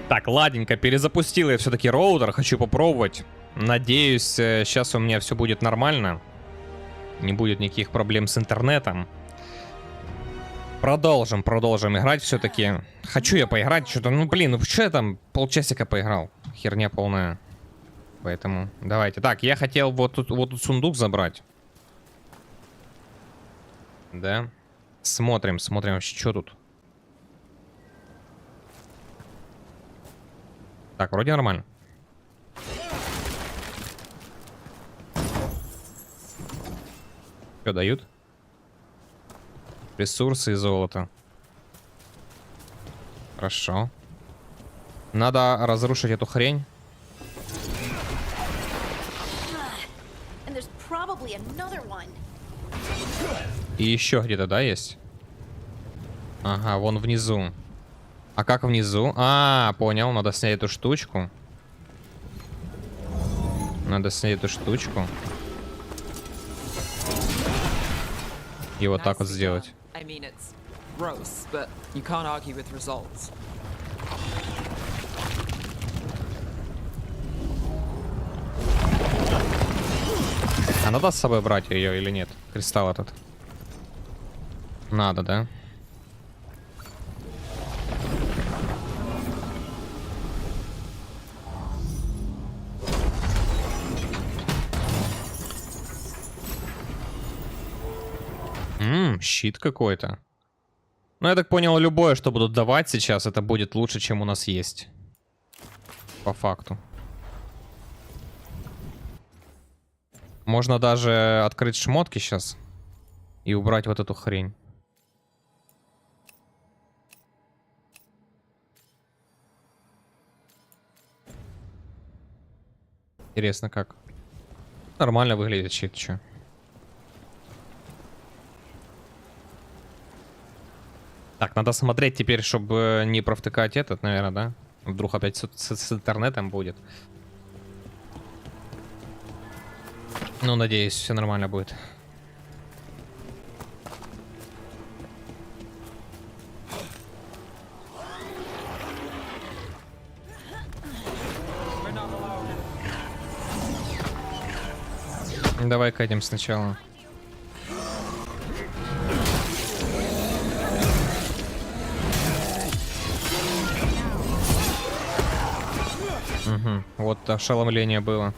Так, ладненько, перезапустил я все-таки роутер, хочу попробовать. Надеюсь, сейчас у меня все будет нормально. Не будет никаких проблем с интернетом. Продолжим играть все-таки. Хочу я поиграть, что-то, ну блин, ну что я там полчасика поиграл? Херня полная. Поэтому давайте. Так, я хотел вот тут сундук забрать. Да. Смотрим вообще, что тут. Так, вроде нормально. Что дают? Ресурсы и золото. Хорошо. Надо разрушить эту хрень. И еще где-то, да, есть? Ага, вон внизу. А как внизу? А, понял, надо снять эту штучку. Надо снять эту штучку. И вот так вот сделать. А надо с собой брать ее или нет? Кристалл этот. Надо, да? Щит какой-то. Ну, я так понял, любое, что будут давать сейчас, это будет лучше, чем у нас есть. По факту. Можно даже открыть шмотки сейчас. И убрать вот эту хрень. Интересно, как. Нормально выглядит щит, чё. Так, надо смотреть теперь, чтобы не провтыкать этот, наверное, да? Вдруг опять с интернетом будет. Ну, надеюсь, все нормально будет. Давай катим сначала. Угу. Вот ошеломление было.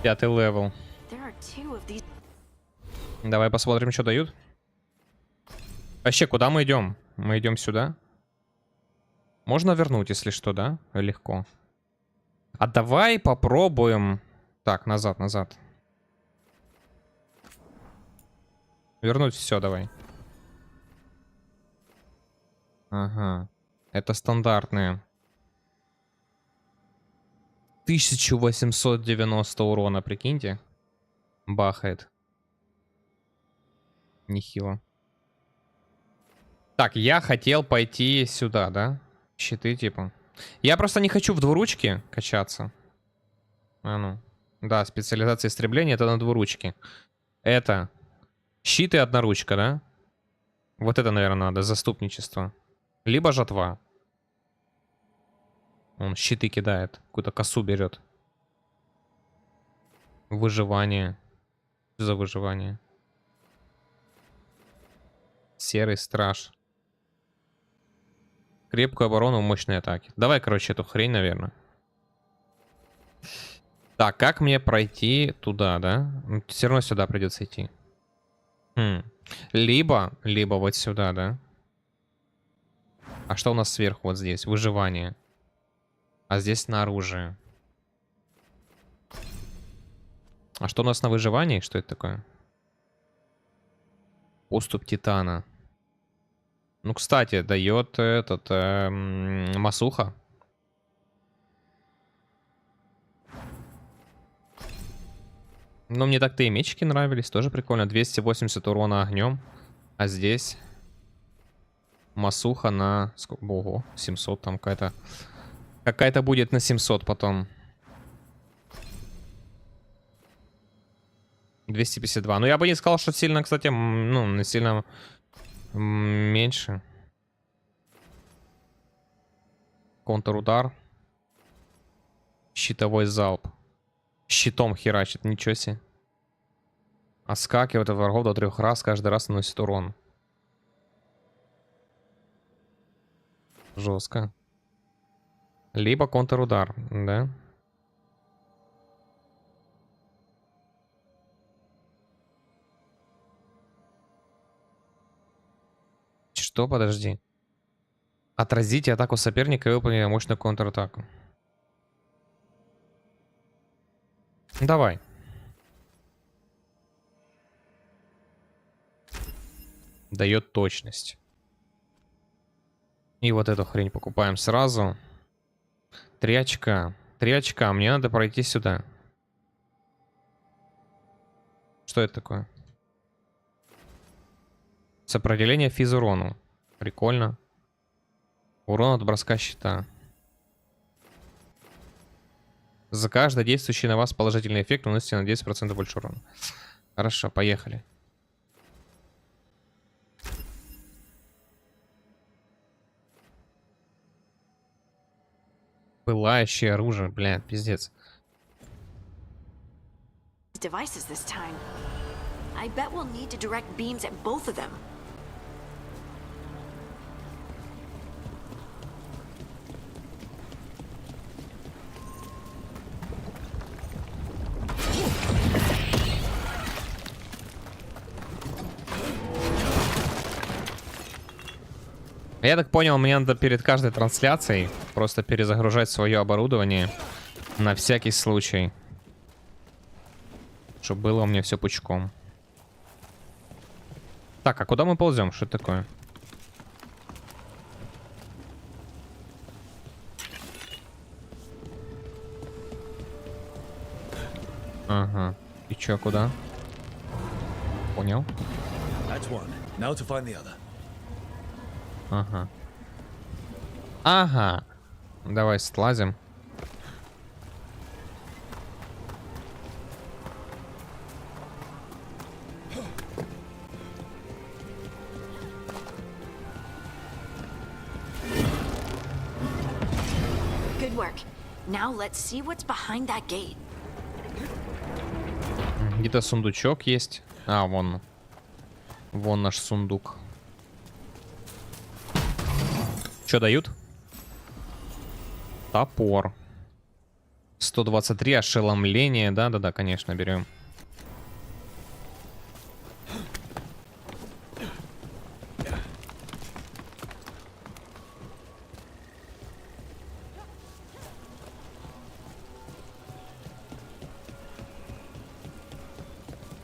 Пятый левел. Давай посмотрим, что дают. Вообще, куда мы идем? Мы идем сюда. Можно вернуть, если что, да? Легко. А давай попробуем. Так, назад. Вернуть все, давай. Ага. Это стандартные. 1890 урона, прикиньте. Бахает. Нехило. Так, я хотел пойти сюда, да? Щиты, типа. Я просто не хочу в двуручке качаться. А ну. Да, специализация истребления — это на двуручке. Это щит и одноручка, да? Вот это, наверное, надо. Заступничество. Либо жатва. Он щиты кидает. Какую-то косу берет. Выживание. Что за выживание? Серый страж. Крепкую оборону, мощные атаки. Давай, короче, эту хрень, наверное. Так, как мне пройти туда, да? Все равно сюда придется идти. Либо вот сюда, да? А что у нас сверху вот здесь? Выживание. А здесь на оружие. А что у нас на выживании? Что это такое? Поступ титана. Ну, кстати, дает этот масуха. Ну, мне так-то и мечики нравились. Тоже прикольно. 280 урона огнем. А здесь масуха на... Ого, 700 там какая-то... Какая-то будет на 700 потом. 252. Ну, я бы не сказал, что сильно, кстати, ну, сильно меньше. Контрудар. Щитовой залп. Щитом херачит, ничего себе. Оскакивает от врагов до 3 раз, каждый раз наносит урон. Жестко. Либо контрудар, да? Что, подожди. Отразите атаку соперника и выполните мощную контратаку. Давай. Дает точность. И вот эту хрень покупаем сразу. 3 очка. 3 очка. Мне надо пройти сюда. Что это такое? Сопротивление физурону. Прикольно. Урон от броска щита. За каждый действующий на вас положительный эффект наносите на 10% больше урона. Хорошо, поехали. Пылающее оружие, блядь, пиздец. Я так понял, мне надо перед каждой трансляцией просто перезагружать свое оборудование на всякий случай, чтобы было у меня все пучком. Так, а куда мы ползем? Что это такое? Ага. И чё, куда? Понял. Ага. Ага. Давай слазим. Good work. Now let's see what's behind that gate. Где-то сундучок есть. А, вон. Вон наш сундук. Что дают? Топор. 123 ошеломление. Да-да-да, конечно, берем.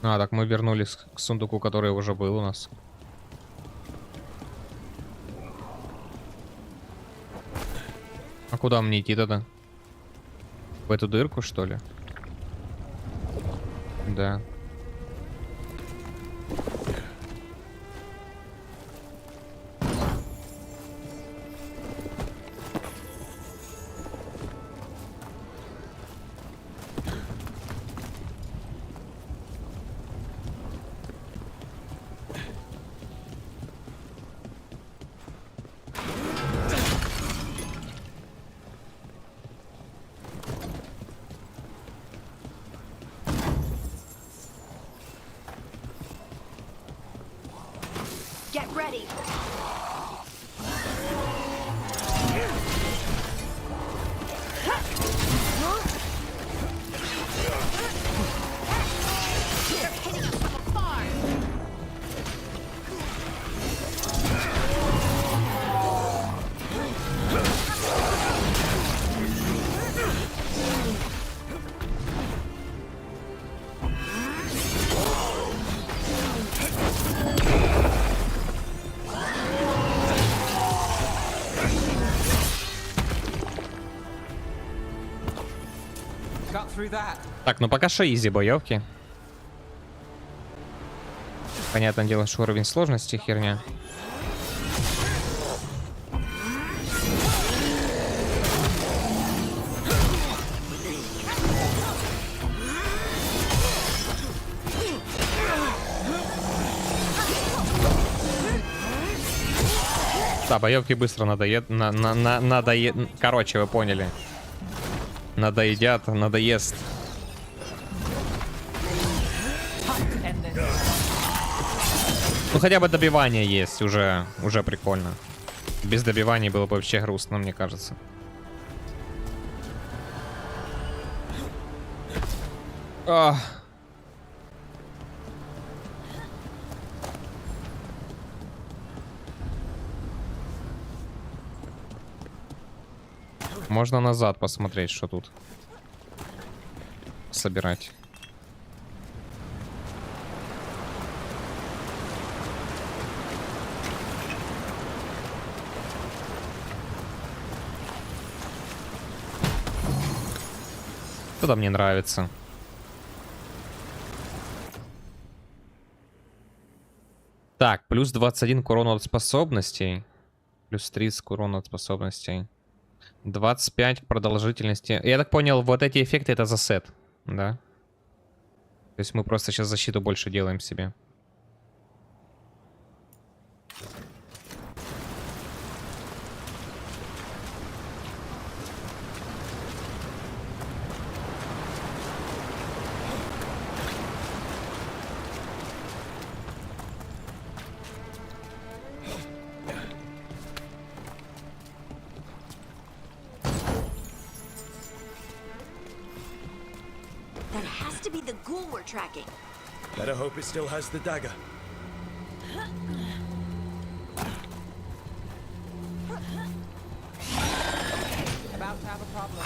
А, так мы вернулись к сундуку, который уже был у нас. А куда мне идти тогда? В эту дырку, что ли? Да. Get ready. Так, ну пока что изи боевки. Понятное дело, что уровень сложности херня. Да, боевки быстро надоед... Короче, вы поняли. Надоест. Ну хотя бы добивание есть, уже прикольно. Без добиваний было бы вообще грустно, мне кажется. Ах. Можно назад посмотреть, что тут собирать. Что-то мне нравится. Так, плюс 21 к урону от способностей. Плюс 30 к урону от способностей. 25 к продолжительности. Я так понял, вот эти эффекты это за сет, да? То есть мы просто сейчас защиту больше делаем себе. That has to be the ghoul we're tracking. Better hope it still has the dagger. About to have a problem.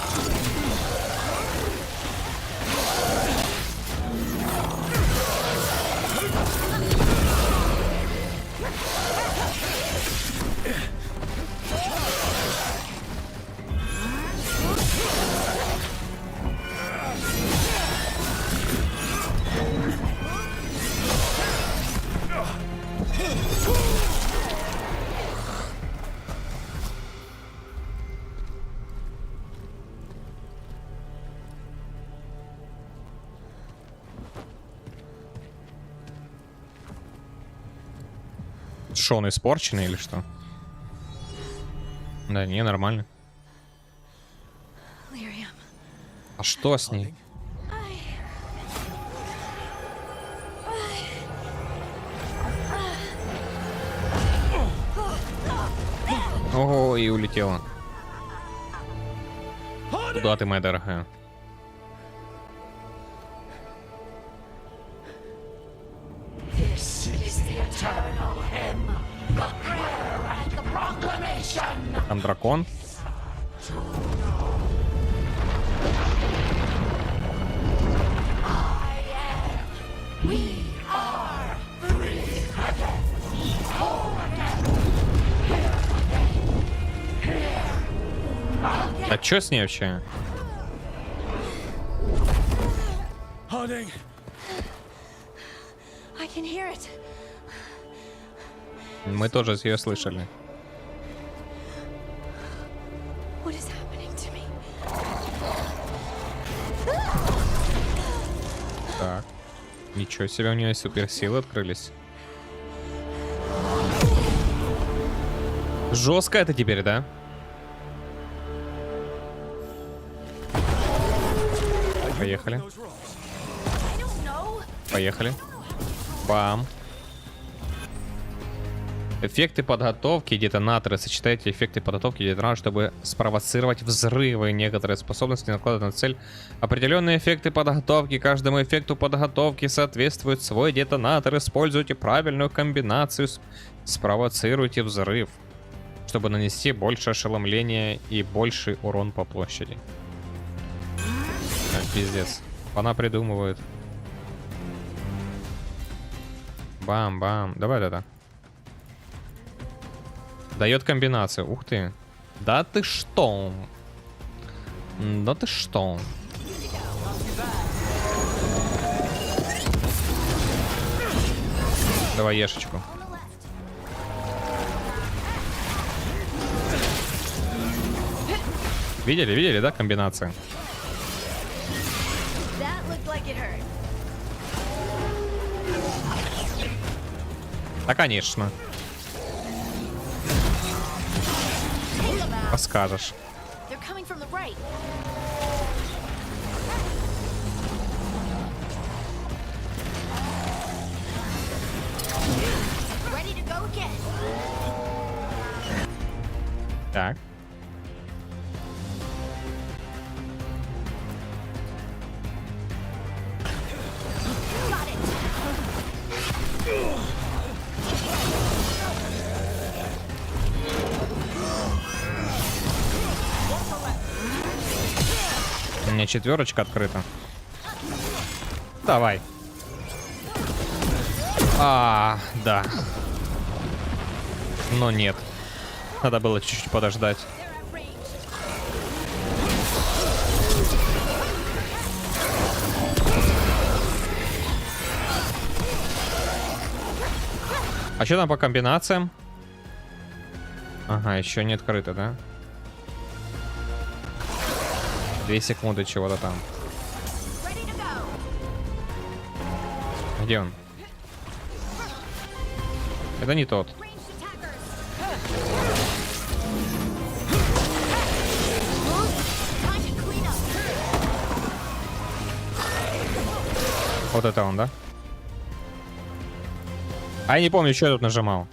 Что, он испорченный или что? Да, не, нормально. Lyrium. А что с ней? Ого, и улетела. Куда ты, моя дорогая? Там дракон. А чё с ней вообще? Harding! I can hear it. Мы тоже ее слышали. What is happening to me? Так. Ничего себе, у нее суперсилы открылись. Жестко это теперь, да? Поехали. I don't know. Поехали. Бам. Эффекты подготовки, детонаторы. Сочетайте эффекты подготовки и детонаторы, чтобы спровоцировать взрывы. Некоторые способности накладывают на цель определенные эффекты подготовки. Каждому эффекту подготовки соответствует свой детонатор. Используйте правильную комбинацию. Спровоцируйте взрыв, чтобы нанести больше ошеломления и больший урон по площади. Так, пиздец. Она придумывает. Бам-бам. Давай это. Дает комбинацию. Ух ты. Да ты что? Да ты что? Давай ешечку. Видели, да, комбинация? Да, конечно. Расскажешь. Так. У меня 4 открыта. Давай. Да. Но нет. Надо было чуть-чуть подождать. А что там по комбинациям? Ага, еще не открыто, да? 2 секунды чего-то там. Где он? Это не тот. Вот это он, да? А я не помню, что я тут нажимал.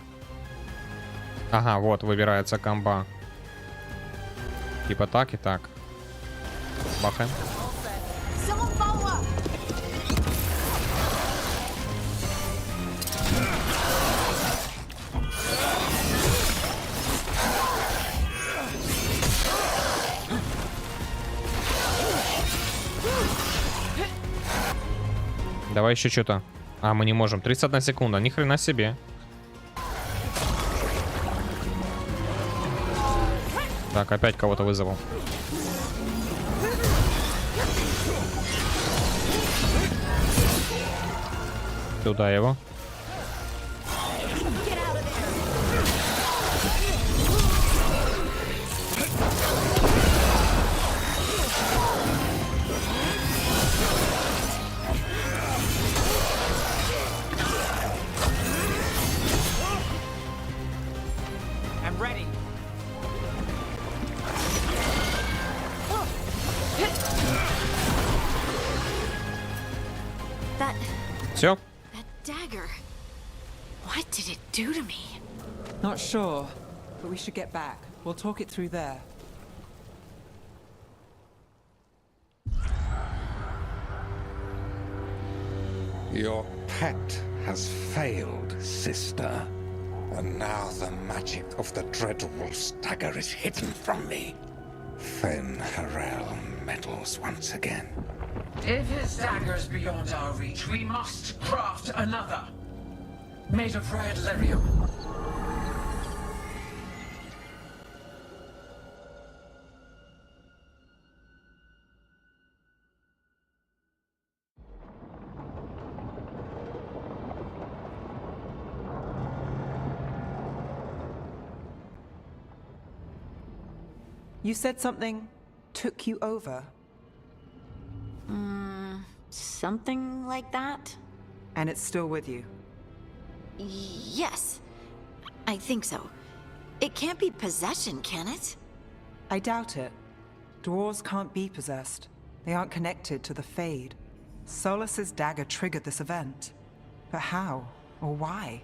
Ага, вот, выбирается комба. Типа так и так. Бахаем. Давай еще что-то. А, мы не можем. 31 секунда. Ни хрена себе. Так, опять кого-то вызову. Туда его. I'm ready. Все. Dagger. What did it do to me? Not sure, but we should get back. We'll talk it through there. Your pet has failed, sister. And now the magic of the dreadful dagger is hidden from me. Fen Harel meddles once again. If his dagger's beyond our reach, we must craft another. Made of red lyrium. You said something took you over, Something like that? and it's still with you. Yes. I think so. It can't be possession, can it? I doubt it. Dwarves can't be possessed. They aren't connected to the Fade. Solus's dagger triggered this event. But how? Or why?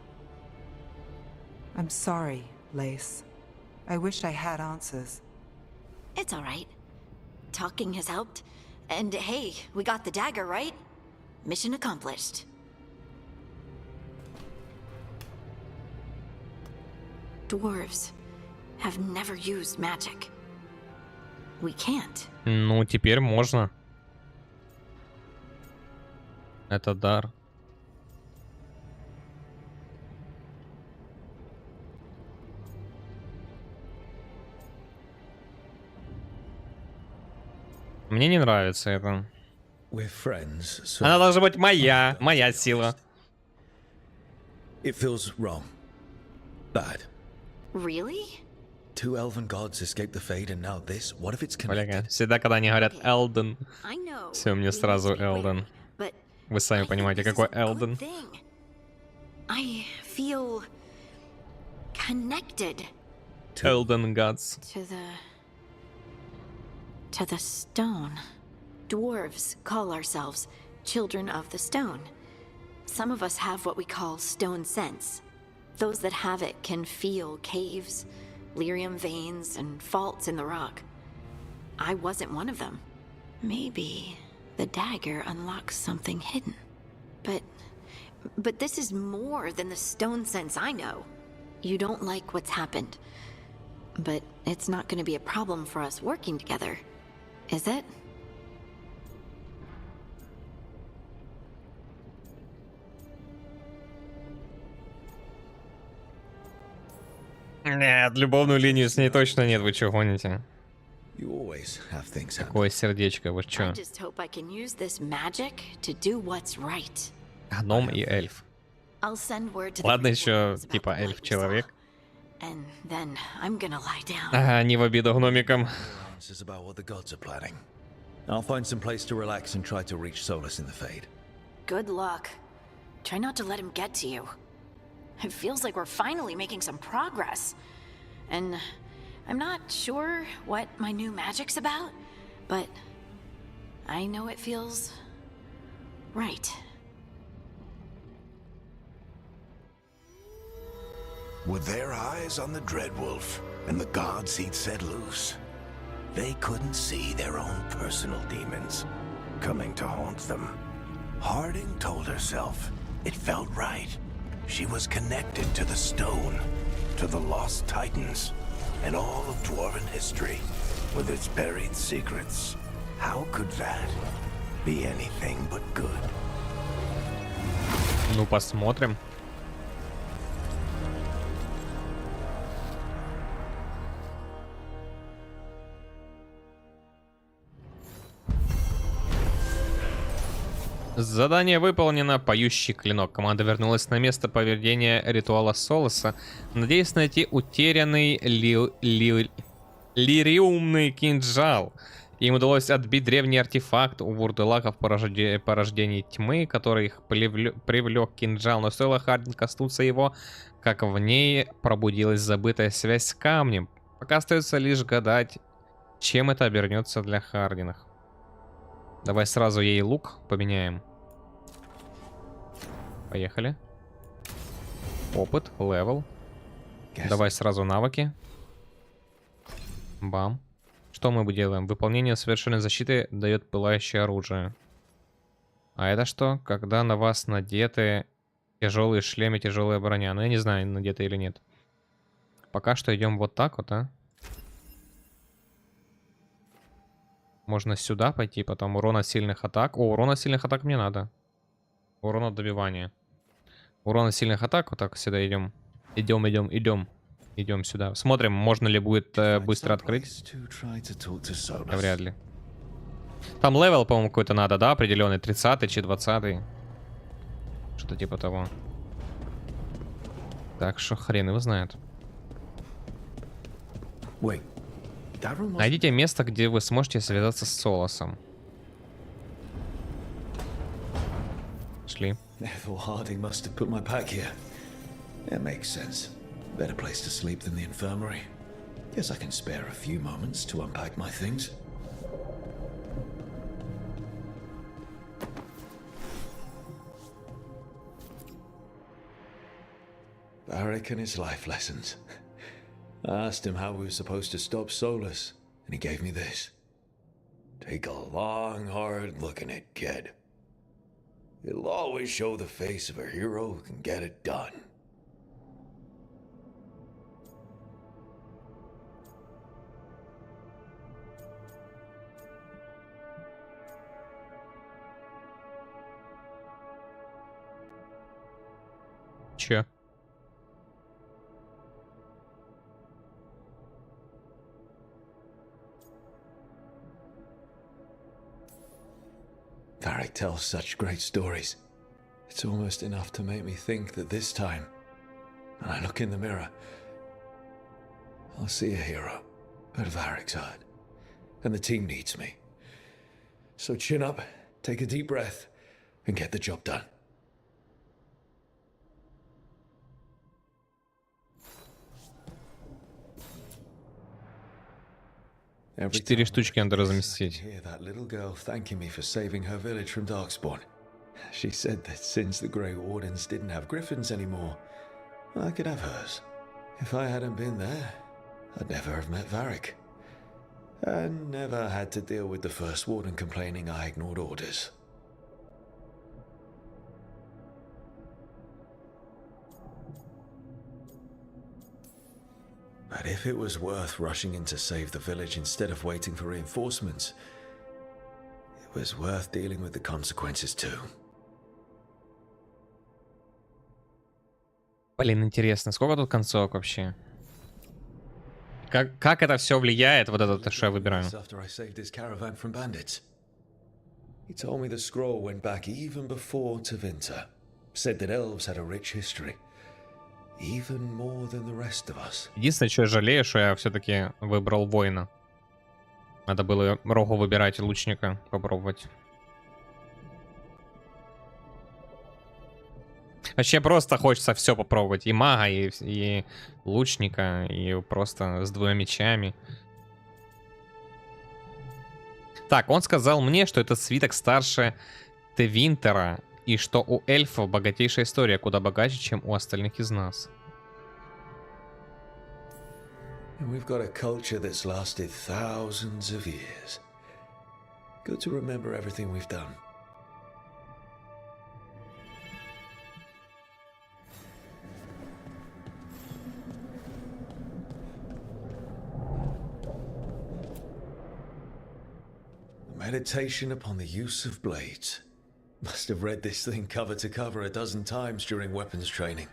I'm sorry, Lace. I wish I had answers. It's all right. Talking has helped. And hey, we got the dagger, right? Mission accomplished. Dwarves have never used magic. We can't. Ну, теперь можно. Это дар. Мне не нравится это. We're friends, so Она должна быть моя сила. It feels wrong. Bad. Really? Two elven gods escaped the Fade, and now this? What if it's Бляга, connected? всегда, когда они говорят Элден, I know. все, мне we сразу must be Элден. wary, but Вы сами I think понимаете, this is какой a good Элден. thing. I feel connected Элден Gods. to the stone. Dwarves call ourselves children of the stone. Some of us have what we call stone sense. Those that have it can feel caves, lyrium veins, and faults in the rock. I wasn't one of them. Maybe the dagger unlocks something hidden. But this is more than the stone sense I know. You don't like what's happened. But it's not going to be a problem for us working together, is it? Нет, любовную линию с ней точно нет, вы чё гоните? You always have things happen. Какое сердечко, вы I чё? just hope I can use this magic to do what's right. Гном и эльф. I'll send word to the Ладно rich еще, warriors about типа, the light we эльф-человек. saw. And then I'm gonna lie down. Ага, не в обиду гномикам. Answers about what the gods are planning. I'll find some place to relax and try to reach solace in the Fade. Good luck. Try not to let him get to you. It feels like we're finally making some progress. And I'm not sure what my new magic's about, but I know it feels right. With their eyes on the Dreadwolf and the gods he'd set loose, they couldn't see their own personal demons coming to haunt them. Harding told herself it felt right. She was connected to the stone, to the lost titans, and all of dwarven history with its buried secrets. How could that be anything but good? Ну, посмотрим. Задание выполнено. Поющий клинок. Команда вернулась на место проведения ритуала Солоса, надеясь найти утерянный лириумный кинжал. Им удалось отбить древний артефакт у вурдалаков порождений тьмы, который их привлек кинжал. Но стоило Хардин коснуться его, как в ней пробудилась забытая связь с камнем. Пока остается лишь гадать, чем это обернется для Хардинах. Давай сразу ей лук поменяем. Поехали. Опыт, левел. Давай сразу навыки. Бам. Что мы делаем? Выполнение совершенной защиты дает пылающее оружие. А это что? Когда на вас надеты тяжелые шлемы, тяжелая броня. Ну я не знаю, надеты или нет. Пока что идем вот так вот, а. Можно сюда пойти, потом урон от сильных атак. О, урон от сильных атак мне надо. Урон от добивания. Урон от сильных атак. Вот так сюда идем. Идем сюда. Смотрим, можно ли будет быстро открыть. Да, вряд ли. Там левел, по-моему, какой-то надо, да? Определенный. 30-й чи 20-й. Что-то типа того. Так что хрен его знает. Найдите место, где вы сможете связаться с Солосом. Шли. Harding must have put my pack here. It makes sense. Better place to sleep than the infirmary. Guess I can spare a few moments to unpack my things. Barrick and his life lessons. I asked him how we were supposed to stop Solus, and he gave me this. Take a long, hard look at it, kid. It'll always show the face of a hero who can get it done. Че? Varric tells such great stories. It's It's almost enough to make me think that this time, when I look in the mirror, I'll see a hero at Veilguard, and the team needs me. So chin up, take a deep breath, and get the job done. Every 4 time штучки надо I разместить. hear that little girl thanking me for saving her village from Darkspawn. She said that since the Grey Wardens didn't have griffins anymore, I could have hers. If I hadn't been there, I'd never have met Varric. And never had to deal with the first warden complaining I ignored orders. But if it was worth rushing in to save the village instead of waiting for reinforcements, it was worth dealing with the consequences too. Блин, интересно, сколько тут концовок вообще? Как это все влияет, вот это, что я выбираю? After I saved his caravan from bandits. He told me the scroll went back even before Tevinter. Said that elves had a rich history. Even more than the rest of us. Единственное, что я жалею, что я все-таки выбрал воина. Надо было Рогу выбирать и лучника попробовать. Вообще просто хочется все попробовать. И мага, и лучника, и просто с 2 мечами. Так, он сказал мне, что это свиток старше Тевинтера, и что у эльфов богатейшая история, куда богаче, чем у остальных из нас. And we've got a culture that's lasted thousands of years. Good to remember everything we've done. Meditation upon the use of blades. Must have read this thing cover to cover a dozen times during weapons training.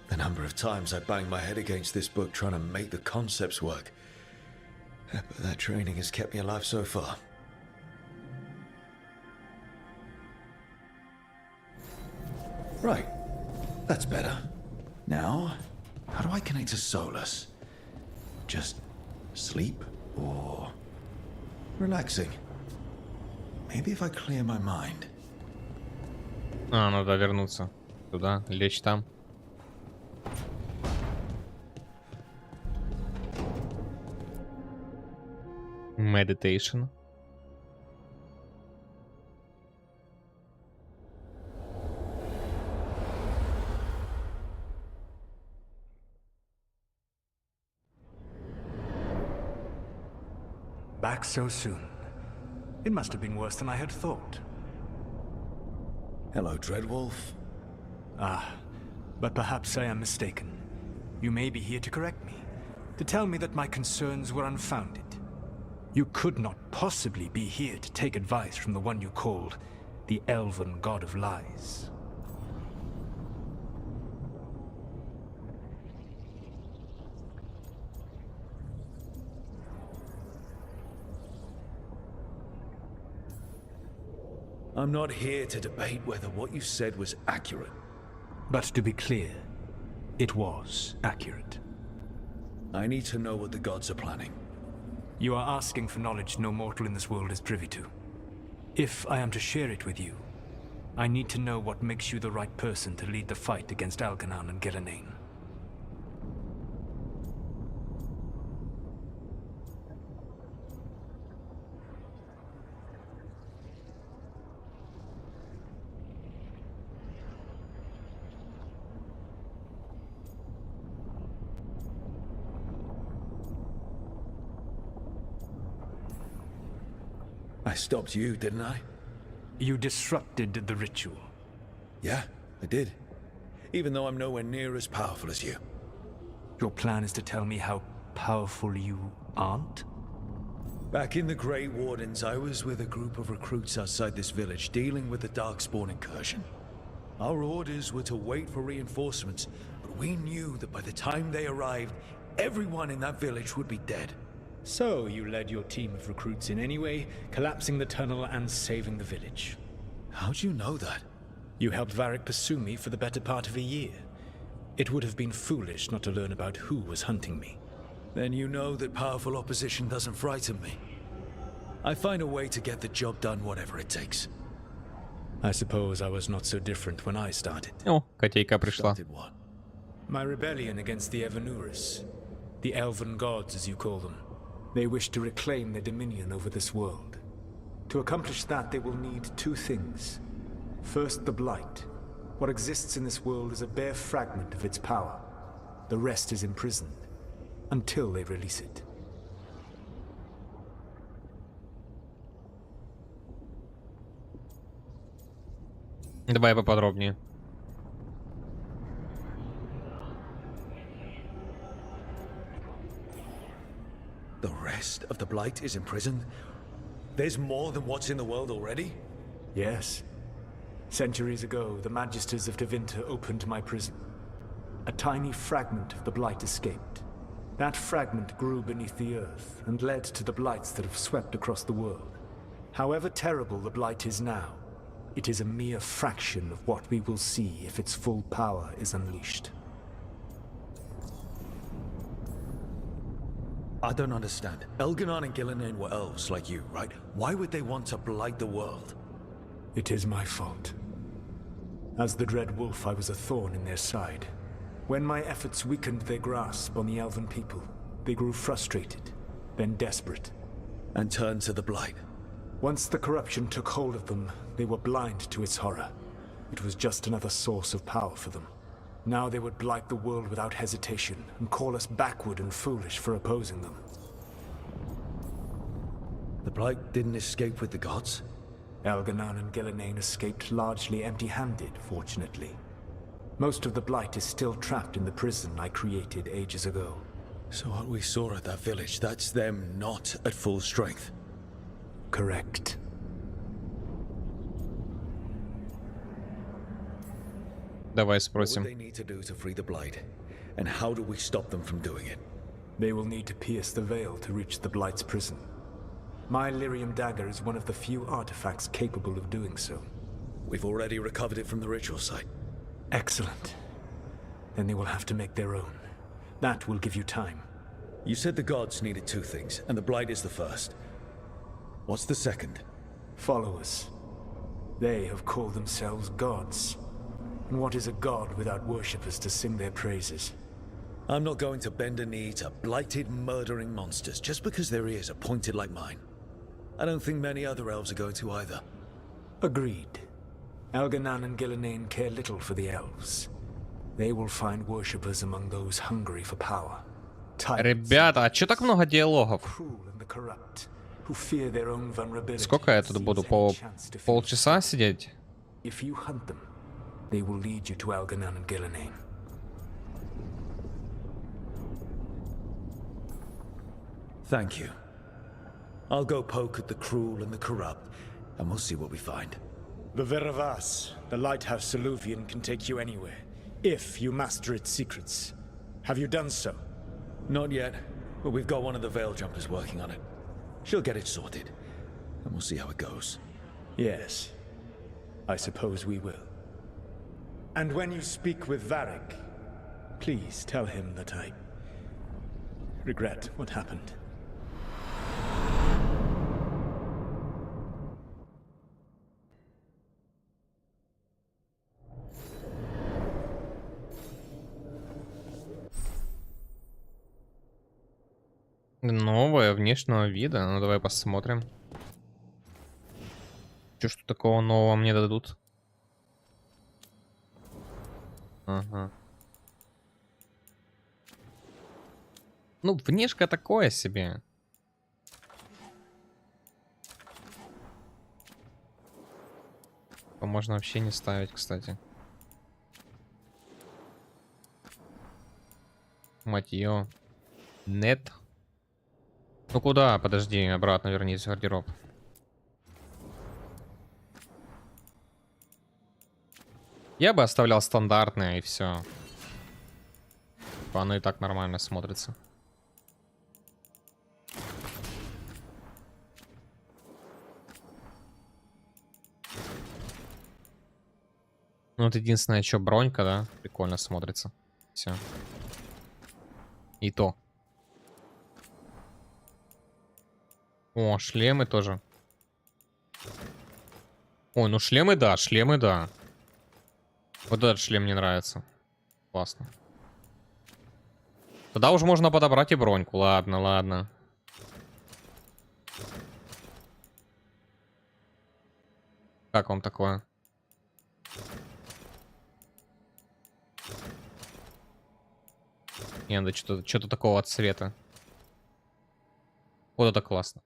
The number of times I banged my head against this book trying to make the concepts work. But that training has kept me alive so far. Right. That's better. Now, how do I connect to Solus? Just sleep or relaxing? Maybe if I clear my mind. Надо вернуться туда, лечь там. Meditation. Back so soon. It must have been worse than I had thought. Hello, Dreadwolf. Ah, but perhaps I am mistaken. You may be here to correct me, to tell me that my concerns were unfounded. You could not possibly be here to take advice from the one you called the Elven God of Lies. I'm not here to debate whether what you said was accurate. But to be clear, it was accurate. I need to know what the gods are planning. You are asking for knowledge no mortal in this world is privy to. If I am to share it with you, I need to know what makes you the right person to lead the fight against Algernon and Gillenane. I stopped you, didn't I? You disrupted the ritual. Yeah, I did. Even though I'm nowhere near as powerful as you. Your plan is to tell me how powerful you aren't? Back in the Grey Wardens, I was with a group of recruits outside this village dealing with the Darkspawn incursion. Our orders were to wait for reinforcements, but we knew that by the time they arrived, everyone in that village would be dead. So you led your team of recruits in anyway, collapsing the tunnel and saving the village. How'd you know that? You helped Varric pursue me for the better part of a year. It would have been foolish not to learn about who was hunting me. Then you know that powerful opposition doesn't frighten me. I find a way to get the job done, whatever it takes. I suppose I was not so different when I started. О, котейка пришла. Started what? My rebellion against the Evanuris, the elven gods as you call them. They wish to reclaim their dominion over this world. To accomplish that, they will need two things. First, the Blight. What exists in this world is a bare fragment of its power. The rest is imprisoned, until they release it. Давай поподробнее. The rest of the Blight is imprisoned? There's more than what's in the world already? Yes. Centuries ago, the Magisters of Tevinter opened my prison. A tiny fragment of the Blight escaped. That fragment grew beneath the earth and led to the Blights that have swept across the world. However terrible the Blight is now, it is a mere fraction of what we will see if its full power is unleashed. I don't understand. Elganon and Gillinan were elves like you, right? Why would they want to blight the world? It is my fault. As the Dread Wolf, I was a thorn in their side. When my efforts weakened their grasp on the elven people, they grew frustrated, then desperate. And turned to the Blight. Once the corruption took hold of them, they were blind to its horror. It was just another source of power for them. Now they would blight the world without hesitation, and call us backward and foolish for opposing them. The Blight didn't escape with the gods? Elganon and Gillinan escaped largely empty-handed, fortunately. Most of the Blight is still trapped in the prison I created ages ago. So what we saw at that village, that's them not at full strength? Correct. Давай What спросим. would they need to do to free the Blight? And how do we stop them from doing it? They will need to pierce the veil to reach the Blight's prison. My lyrium dagger is one of the few artifacts capable of doing so. We've already recovered it from the ritual site. Excellent. Then they will have to make their own. That will give you time. You said the gods needed two things, and the Blight is the first. What's the second? Followers. They have called themselves gods. And what is a god without worshippers to sing their praises? I'm not going to bend a knee to blighted, murdering monsters just because their ears are pointed like mine. I don't think many other elves are going to either. Agreed. Elganon and Gillinan care little for the elves. They will find worshippers among those hungry for power. Tyrants, Ребята, а чё так много диалогов? cruel and the corrupt, who fear their own vulnerability. Сколько я тут буду? Полчаса сидеть? If you hunt them, they will lead you to Elganon and Gillinan. Thank you. I'll go poke at the cruel and the corrupt, and we'll see what we find. The Veravas, the lighthouse Soluvian, can take you anywhere, if you master its secrets. Have you done so? Not yet, but we've got one of the Veil Jumpers working on it. She'll get it sorted, and we'll see how it goes. Yes. I suppose we will. And when you speak with Varric, please tell him that I regret what happened. Новое, внешнего вида. Ну, давай посмотрим. Что такого нового мне дадут? Ага. Ну, внешка такое себе. Можно вообще не ставить, кстати. Мать её. Нет. Ну куда? Подожди, обратно вернись в гардероб. Я бы оставлял стандартное и все. Оно и так нормально смотрится. Ну, вот единственное, что бронька, да, прикольно смотрится. Все. И то. О, шлемы тоже. Ой, ну шлемы да, шлемы да. Вот этот шлем мне нравится. Классно. Тогда уже можно подобрать и броньку. Ладно, ладно. Как вам такое? Не, надо что-то такого цвета. Вот это классно.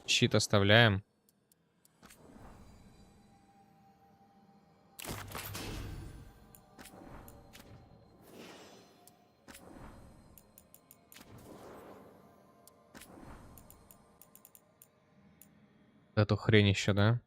Щит оставляем. Эту хрень еще, да?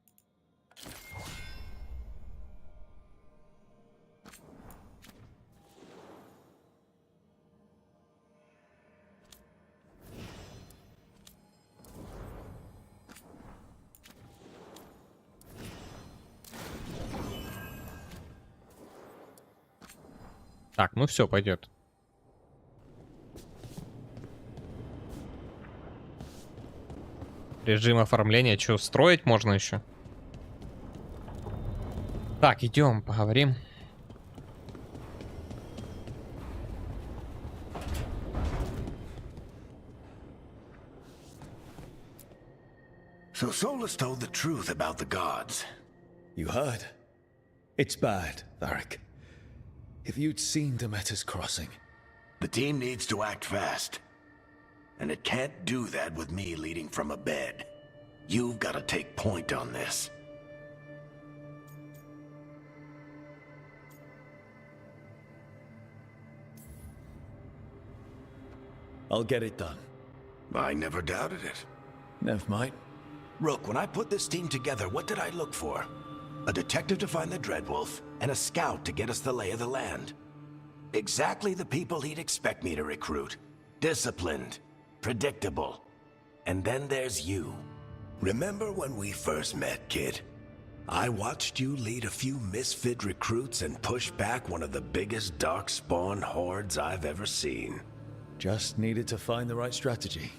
Так, ну все, пойдет. Режим оформления. Что, строить можно еще? Так, идем, поговорим. So Solus told the truth about the gods. You heard? It's bad, Varric. If you'd seen Demeter's crossing. The team needs to act fast. And it can't do that with me leading from a bed. You've got to take point on this. I'll get it done. I never doubted it. Never mind. Rook, when I put this team together, what did I look for? A detective to find the Dreadwolf, and a scout to get us the lay of the land. Exactly the people he'd expect me to recruit. Disciplined, predictable. And then there's you. Remember when we first met, kid? I watched you lead a few misfit recruits and push back one of the biggest darkspawn hordes I've ever seen. Just needed to find the right strategy.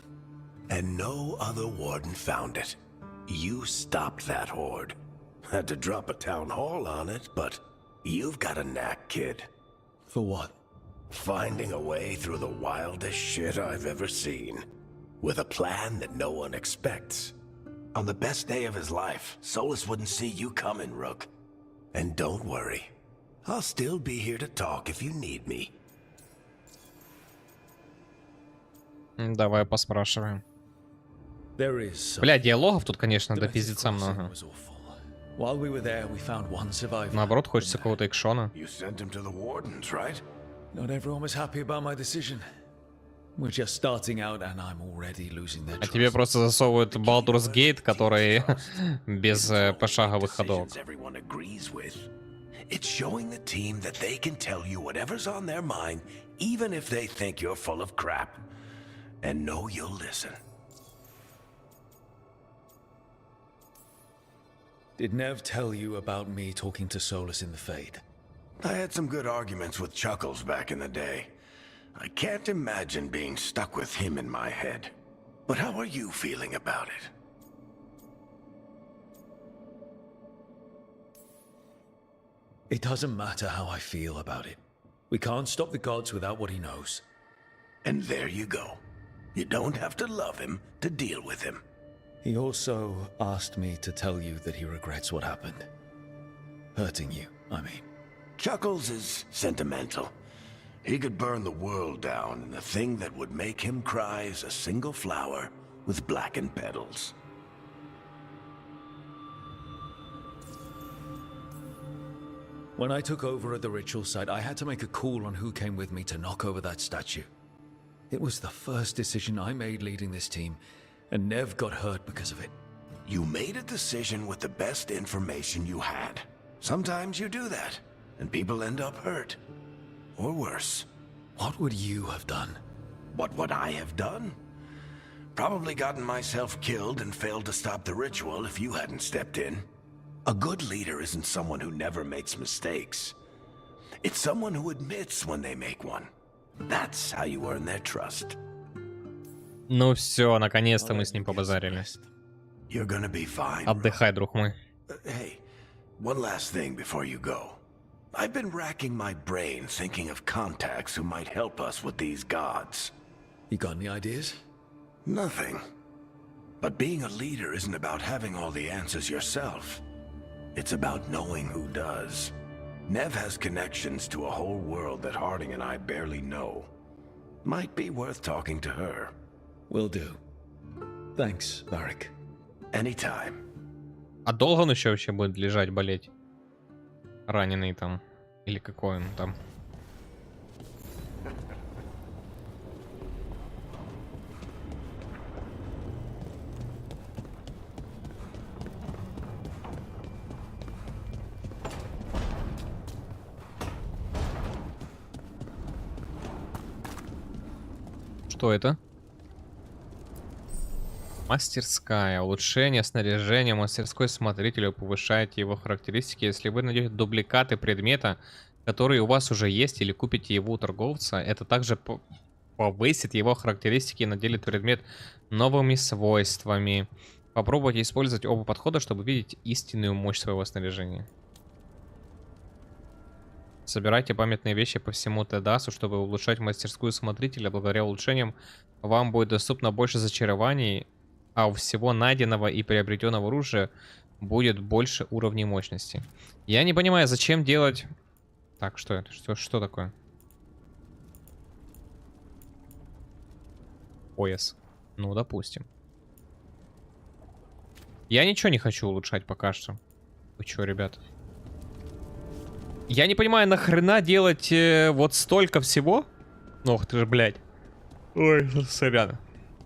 And no other warden found it. You stopped that horde. Had to drop a town hall on it, but you've got a knack, kid. For what? Finding a way through the wildest shit I've ever seen. With a plan that no one expects. On the best day of his life, Solus wouldn't see you coming, Rook. And don't worry. I'll still be here to talk if you need me. Давай поспрашиваем. There is. Бля, диалогов тут, конечно, до пиздеца много. While we were there, we found one survivor. Наоборот, хочется какого-то экшона. You sent him to the wardens, right? Not everyone was happy about my decision. We're just starting out, and I'm already losing their А тебе trust. просто засовывают Baldur's Gate, который без пошаговых ходов. Everyone agrees with. It's showing the team that they can tell you whatever's on their mind, even if they think you're full of crap. And know you'll listen. Did Nev tell you about me talking to Solus in the Fade? I had some good arguments with Chuckles back in the day. I can't imagine being stuck with him in my head. But how are you feeling about it? It doesn't matter how I feel about it. We can't stop the gods without what he knows. And there you go. You don't have to love him to deal with him. He also asked me to tell you that he regrets what happened. Hurting you, I mean. Chuckles is sentimental. He could burn the world down, and the thing that would make him cry is a single flower with blackened petals. When I took over at the ritual site, I had to make a call on who came with me to knock over that statue. It was the first decision I made leading this team, and Nev got hurt because of it. You made a decision with the best information you had. Sometimes you do that, and people end up hurt. Or worse. What would you have done? What would I have done? Probably gotten myself killed and failed to stop the ritual if you hadn't stepped in. A good leader isn't someone who never makes mistakes. It's someone who admits when they make one. That's how you earn their trust. Ну все, наконец-то мы с ним побазарили. You're gonna be fine. Отдыхай, друг мой. Hey, one last thing before you go. I've been racking my brain thinking of contacts who might help us with these gods. You got any ideas? Nothing. But being a leader isn't about having all the answers yourself. It's about knowing who does. Nev has connections to a whole world that Harding and I barely know. Might be worth talking to her. Will do. Thanks, Varric. Anytime. А долго он еще вообще будет лежать, болеть? Раненый там. Или какой он там? Что это? Мастерская. Улучшение снаряжения мастерской смотрителю. Повышаете его характеристики. Если вы найдете дубликаты предмета, которые у вас уже есть, или купите его у торговца, это также повысит его характеристики и наделит предмет новыми свойствами. Попробуйте использовать оба подхода, чтобы видеть истинную мощь своего снаряжения. Собирайте памятные вещи по всему Тедасу, чтобы улучшать мастерскую смотрителя. Благодаря улучшениям вам будет доступно больше зачарований, а у всего найденного и приобретенного оружия будет больше уровней мощности. Я не понимаю, зачем делать... Так, что это? Что такое? Пояс. Ну, допустим. Я ничего не хочу улучшать пока что. Вы чё, ребята? Я не понимаю, нахрена делать вот столько всего? Ох ты же, блядь. Ой, сорян.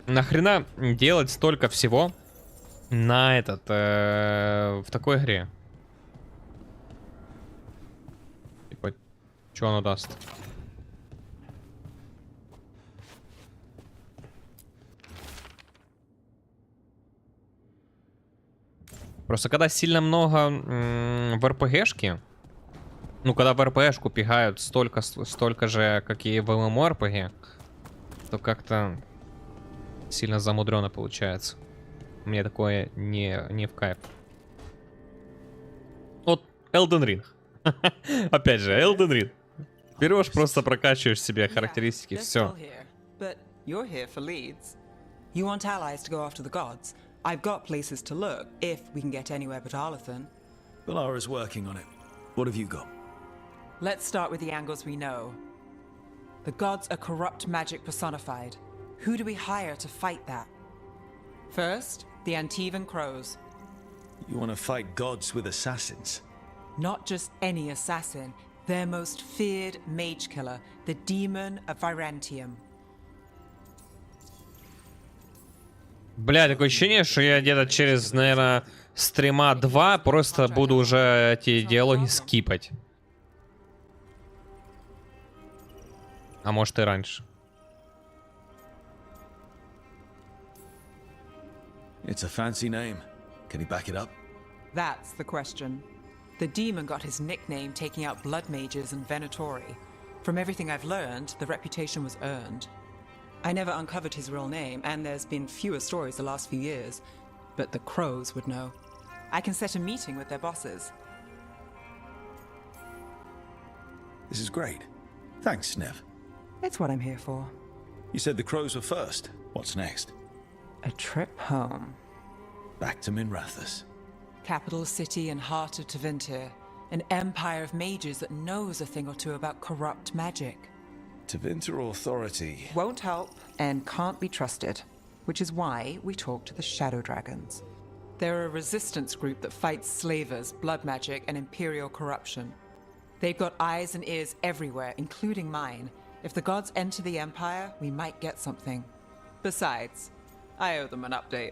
Нахрена делать столько всего на этот, в такой игре? Типа, что оно даст? Просто когда сильно много в РПГшке, ну, когда в РПГшку пихают столько же, как и в ММО-РПГ, то как-то сильно замудрено получается. Мне такое не в кайф. Вот Elden Ring. Опять же, Elden Ring. Берешь, просто прокачиваешь себе характеристики, все. You want allies to go after the gods? I've got places to look, if we can get anywhere but Arlathan. Valara's working on it. What have you got? Let's start with the angles we know. The gods are corrupt magic personified. Who do we hire to fight that? First, the Antivan Crows. You want to fight gods with assassins? Not just any assassin, their most feared mage killer, the Demon of Virantium. Бля, такое ощущение, что я где-то через, наверное, стрима 2 просто буду уже эти диалоги скипать. А может и раньше. It's a fancy name. Can he back it up? That's the question. The demon got his nickname taking out blood mages and Venatori. From everything I've learned, the reputation was earned. I never uncovered his real name, and there's been fewer stories the last few years, but the Crows would know. I can set a meeting with their bosses. This is great. Thanks, Nev. It's what I'm here for. You said the Crows were first. What's next? A trip home. Back to Minrathous. Capital city and heart of Tevinter. An empire of mages that knows a thing or two about corrupt magic. Tevinter authority. Won't help and can't be trusted, which is why we talk to the Shadow Dragons. They're a resistance group that fights slavers, blood magic, and imperial corruption. They've got eyes and ears everywhere, including mine. If the gods enter the empire, we might get something. Besides, I owe them an update.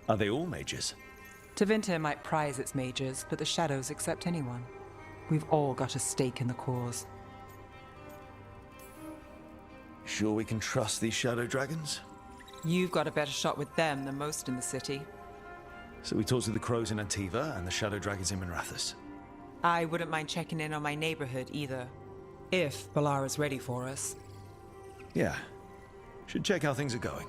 Are they all mages? Tevinter might prize its mages, but the Shadows accept anyone. We've all got a stake in the cause. Sure we can trust these shadow dragons? You've got a better shot with them than most in the city. So we talked to the crows in Antiva and the shadow dragons in Minrathous. I wouldn't mind checking in on my neighborhood either. If Balara's ready for us. Yeah. Should check how things are going.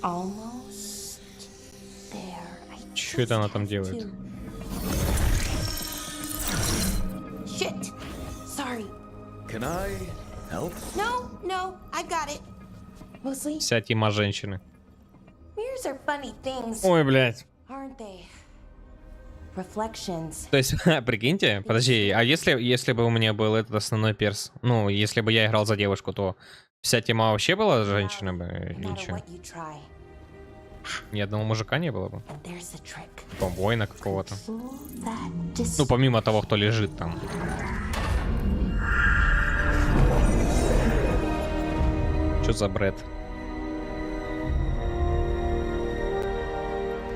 Almost there. Что это она там делает? Shit. Sorry. Can I help? No, I got it. Mostly, Вся тема женщины. mirrors are funny things, Ой, блядь. aren't they? Reflections. То есть, прикиньте, подожди, а если бы у меня был этот основной перс, ну, если бы я играл за девушку, то вся тема вообще была женщина бы No или matter что? what you try. Ни одного мужика не было бы. And there's the trick. Типа воина какого-то. Pull that dis- Ну, помимо того, кто лежит там. Что за бред?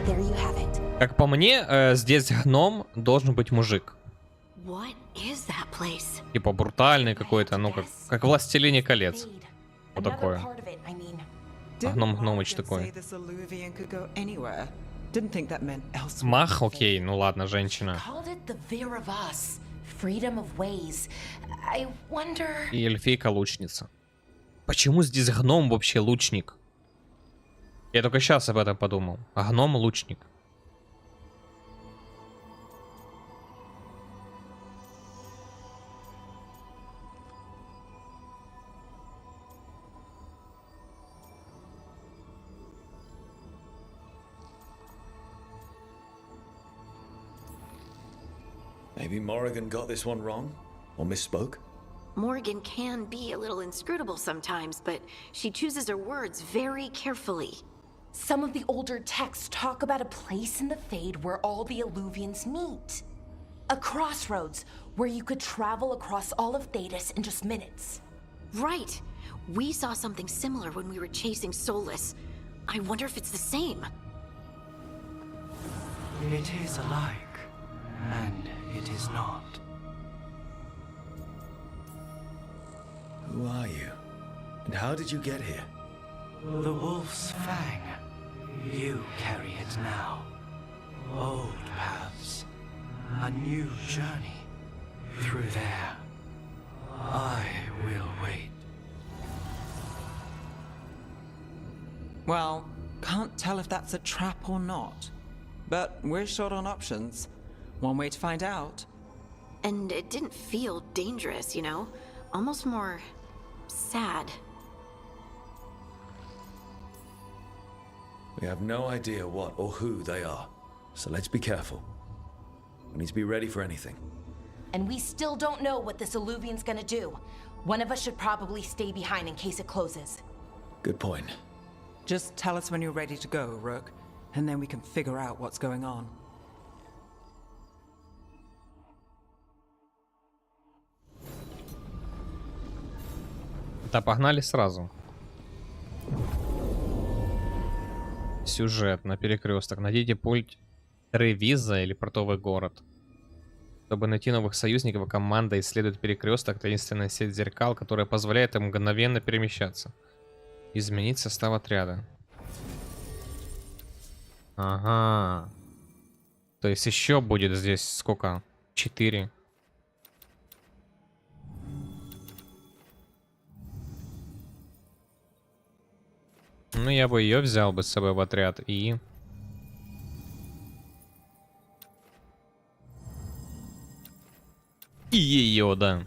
There you have it. Как по мне, здесь гном должен быть мужик. What is that place? Типа брутальный какой-то, ну, как в «Властелине колец». Fade. Вот Another такое. part of it, I mean. Гном-гномыч Morgan такой. say this Illuvian could go anywhere? Didn't think that meant elsewhere. Мах, окей, ну ладно, женщина. Called it the veer of us. Freedom of ways. I wonder... И эльфийка-лучница. Почему здесь гном вообще лучник? Я только сейчас об этом подумал. А гном лучник. Maybe Morrigan got this one wrong? Or misspoke? Morgan can be a little inscrutable sometimes, but she chooses her words very carefully. Some of the older texts talk about a place in the Fade where all the Illuvians meet. A crossroads where you could travel across all of Thedas in just minutes. Right. We saw something similar when we were chasing Solus. I wonder if it's the same. It is alike, and it is not. Who are you? And how did you get here? The wolf's fang. You carry it now. Old paths. A new journey. Through there. I will wait. Well, can't tell if that's a trap or not. But we're short on options. One way to find out. And it didn't feel dangerous, you know? Almost more sad. We have no idea what or who they are, so let's be careful. We need to be ready for anything. And we still don't know what this Illuvian's gonna do. One of us should probably stay behind in case it closes. Good point. Just tell us when you're ready to go, Rook, and then we can figure out what's going on. Да, погнали сразу. Сюжет на перекресток. Найдите пульт Тревиза или портовый город. Чтобы найти новых союзников, команда исследует перекресток, таинственная сеть зеркал, которая позволяет им мгновенно перемещаться. Изменить состав отряда. Ага. То есть еще будет здесь сколько? 4. Ну, я бы ее взял бы с собой в отряд и... И ее, да.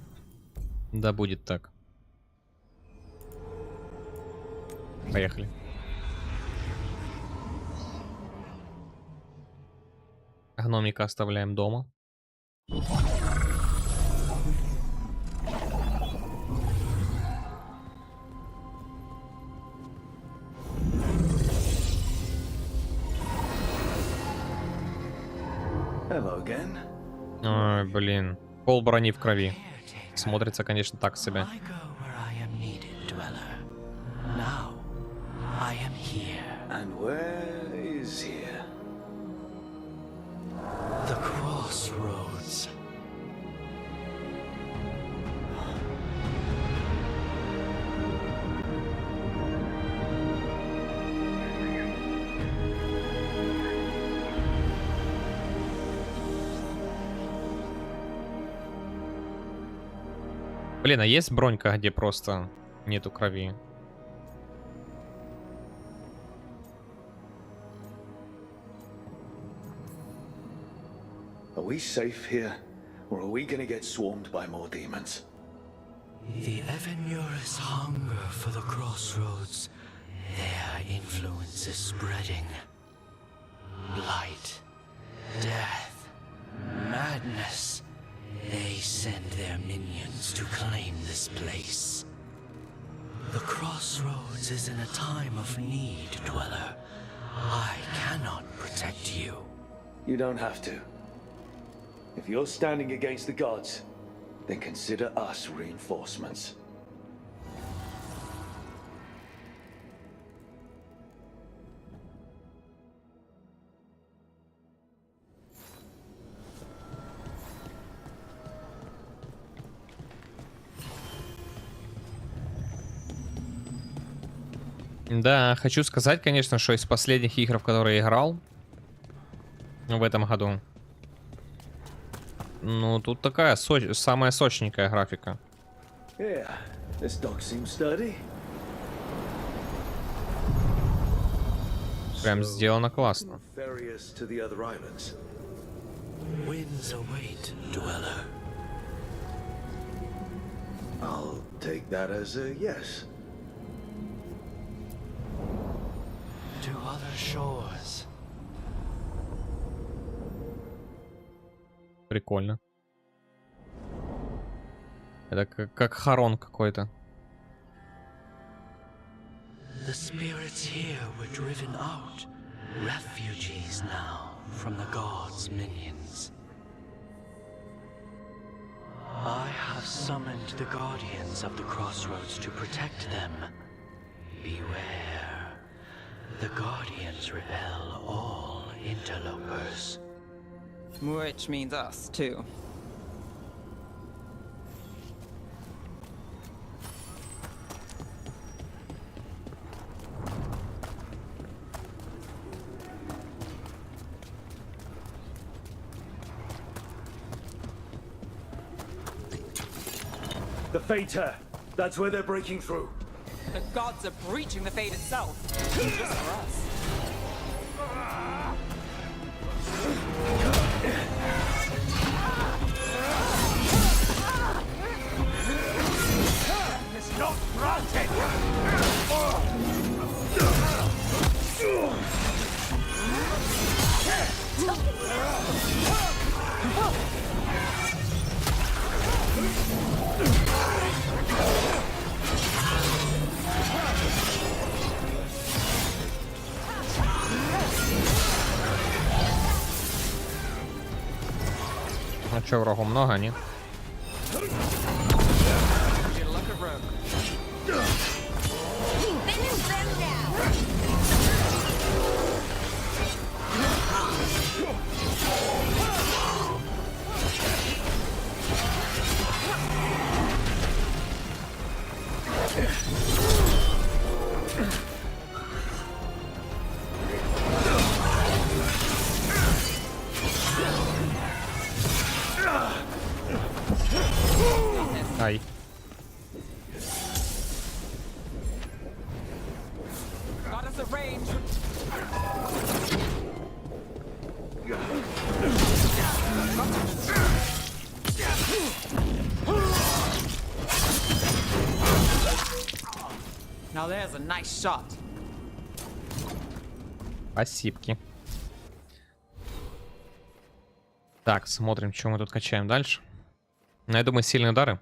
Да, будет так. Поехали. Гномика оставляем дома. Hello again. Ой, блин. Пол брони в крови. Смотрится, конечно, так себе. I go where I am needed, dweller. Now, I am here. And where is here? The crossroads. Блин, а есть бронька, где просто нету крови? Are we safe here, or are we gonna get swarmed by more demons? The Evanurus hunger for the crossroads. Their influence is spreading. Blight, death, madness. They send their minions to claim this place. The crossroads is in a time of need, dweller. I cannot protect you. You don't have to. If you're standing against the gods, then consider us reinforcements. Да, хочу сказать, конечно, что из последних игр, в которые я играл в этом году, ну, тут такая самая сочненькая графика. Yeah, this dog seems sturdy. Прям сделано классно. Ferry us to the other islands. Winds await, dweller. I'll take that as a yes. To other shores. Прикольно. Это как хорон какой-то. The spirits here were driven out, refugees now from the gods' minions. I have summoned the guardians of the crossroads to protect them. Beware. The guardians repel all interlopers. Which means us, too. The Fater! That's where they're breaking through. The gods are breaching the fate itself. Just for us. It's not granted! А чё, врагу много, нет? Ай. Got us a range. Now there's a nice shot. Спасибки. Так, смотрим, что мы тут качаем дальше. Ну, я думаю, сильные удары.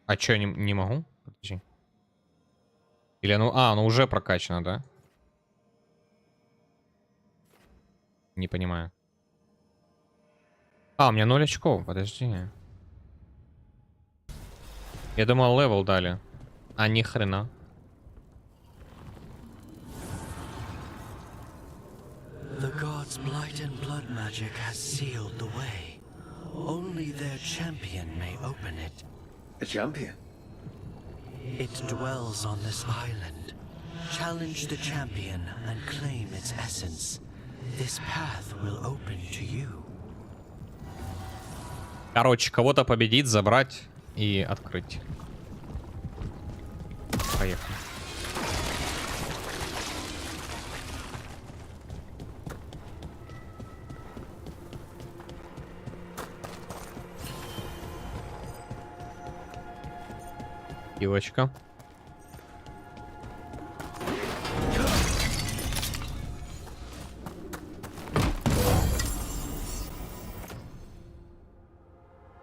А чё, я не могу? Подожди. Или оно... А, оно уже прокачано, да? Не понимаю. А, у меня 0 очков, подожди. Я думал, левел дали. А ни хрена. The god's blight and blood magic has sealed the way. Only their champion may open it. A champion? It dwells on this island. Challenge the champion and claim its essence. This path will open to you. Короче, кого-то победить, забрать и открыть. Поехали. Девочка.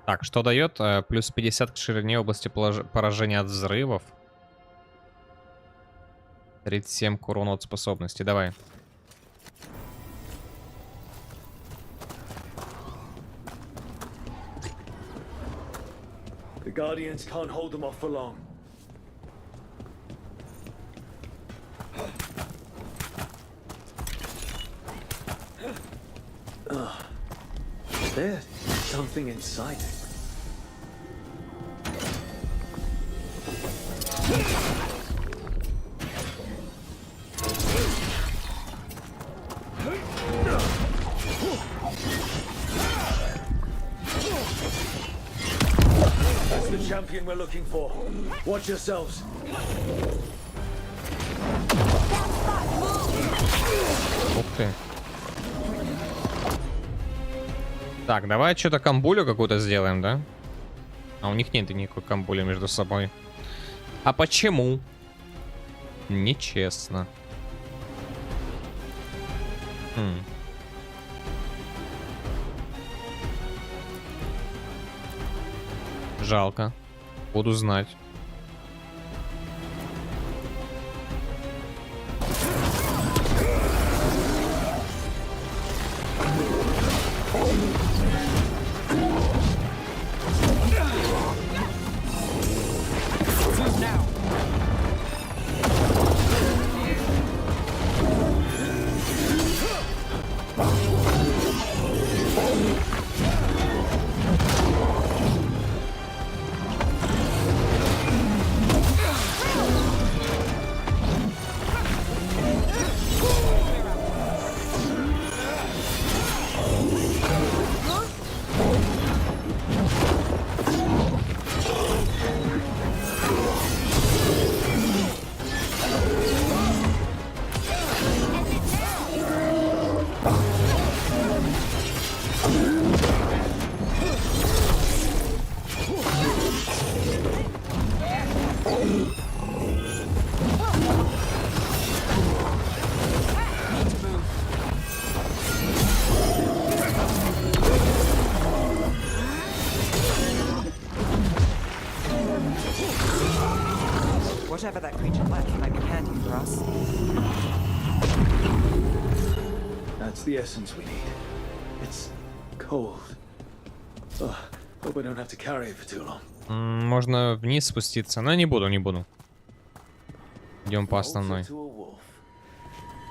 Так, что дает? Плюс 50 к ширине области поражения от взрывов. 37 к урону от способности. Давай. The Guardians can't hold them off for long. There's something inside it. That's the champion we're looking for. Watch yourselves. Ух ты. Так, давай что-то камбулю какую-то сделаем, да? А у них нет никакой камбули между собой. А почему? Нечестно. Жалко. Буду знать. Whatever that creature left might be handy for us. That's the essence we need. It's cold. Oh, hope I don't have to carry it for too long. Можно вниз спуститься, но не буду, не буду. Идем по основной. Also to a wolf.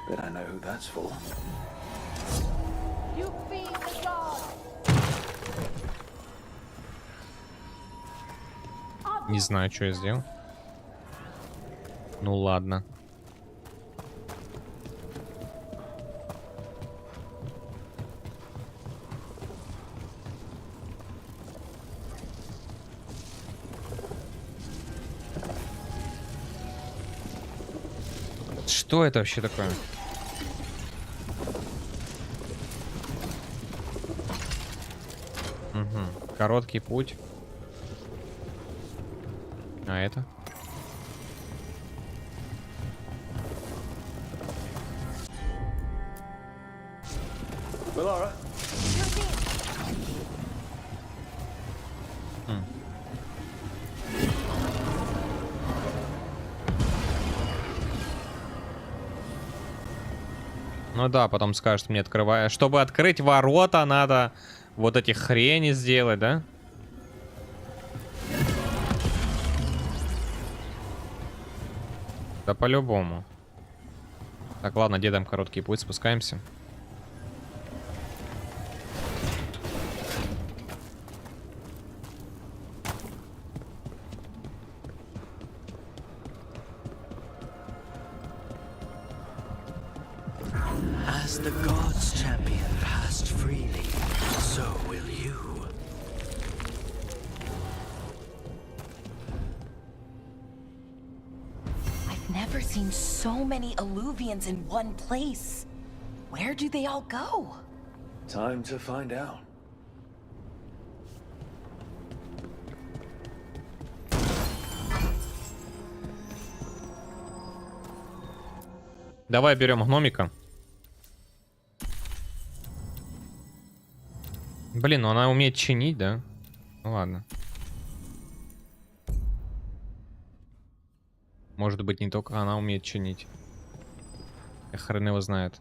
Bet I know who that's for. You feed the god. Не знаю, что я сделал. Ну ладно. Что это вообще такое? Угу. Короткий путь. А это? Bellara. Ну да, потом скажет мне, открывая. Чтобы открыть ворота, надо вот эти хрени сделать, да? Да по-любому. Так, ладно, дедом короткий путь, спускаемся. As the gods' champion passed freely, so will you. I've never seen so many Alluvians in one place. Where do they all go? Time to find out. Давай берем гномика. Блин, ну она умеет чинить, да? Ну ладно. Может быть, не только она умеет чинить. Хрен его знает.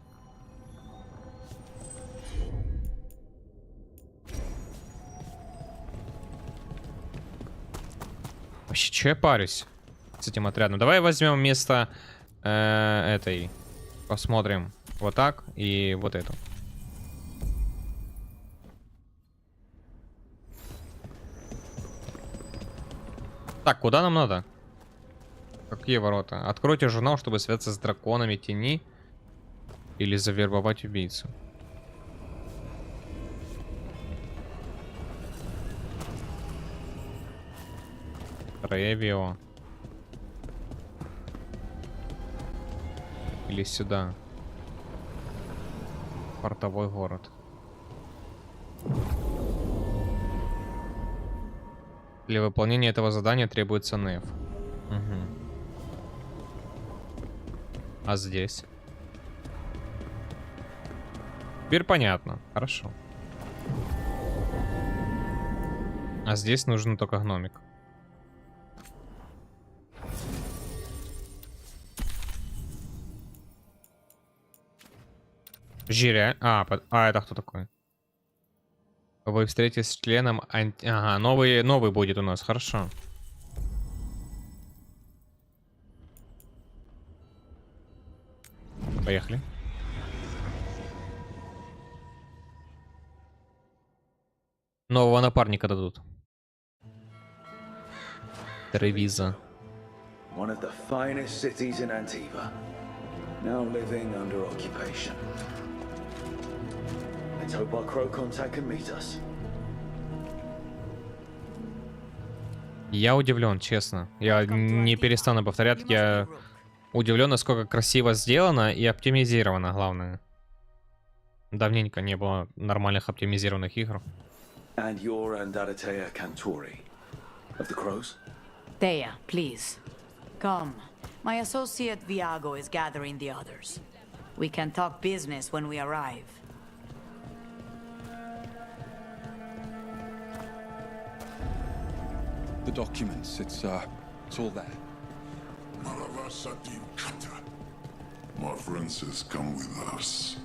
Вообще, че я парюсь с этим отрядом? Давай возьмем вместо этой. Посмотрим. Вот так и вот эту. Так, куда нам надо? Какие ворота? Откройте журнал, чтобы связаться с драконами тени. Или завербовать убийцу. Ревио. Или сюда. Портовой город. Для выполнения этого задания требуется неф. Угу. А здесь? Теперь понятно. Хорошо. А здесь нужен только гномик. Жиря. Это кто такой? Вы встретитесь с членом Ага, новый будет у нас, хорошо. Поехали. Нового напарника дадут. Тревиза. One of the finest cities in Antiva, now living under occupation. Let's hope our crow contact can meet us. Я удивлен, честно. Я не перестану повторять. Я удивлен, насколько красиво сделано и оптимизировано, главное. Давненько не было нормальных оптимизированных игр. And you're Andaratea Cantori of the Crows? Thea, please. Come. My associate Viago is gathering the others. We can talk business when we arrive. The documents, it's all there. My friends has come with us.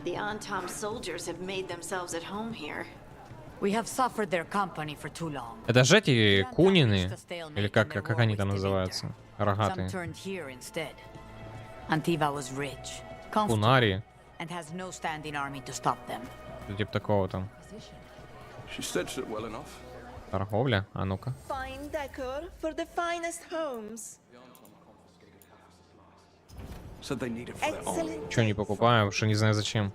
The Antom soldiers have made themselves at home here. We have suffered their company for too long. Это же эти кунины, или как они там называются? Some Рогатые. turned here instead. Antiva was rich, Кунари. and has no standing army to stop them. Типа такого там. She stitched it well enough. Торговля? А ну-ка. Fine decor for the finest homes. Said they need it for their own. Excellent. Чё не покупаю, что не знаю зачем.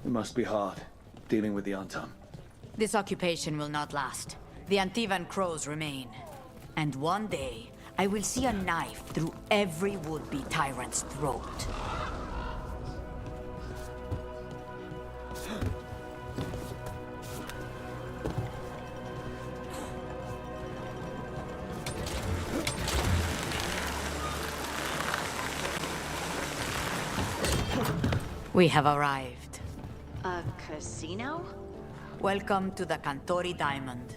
It must be hard, dealing with the Antam. This occupation will not last. The Antivan crows remain. And one day, I will see a knife through every would-be tyrant's throat. We have arrived. A casino? Welcome to the Cantori Diamond.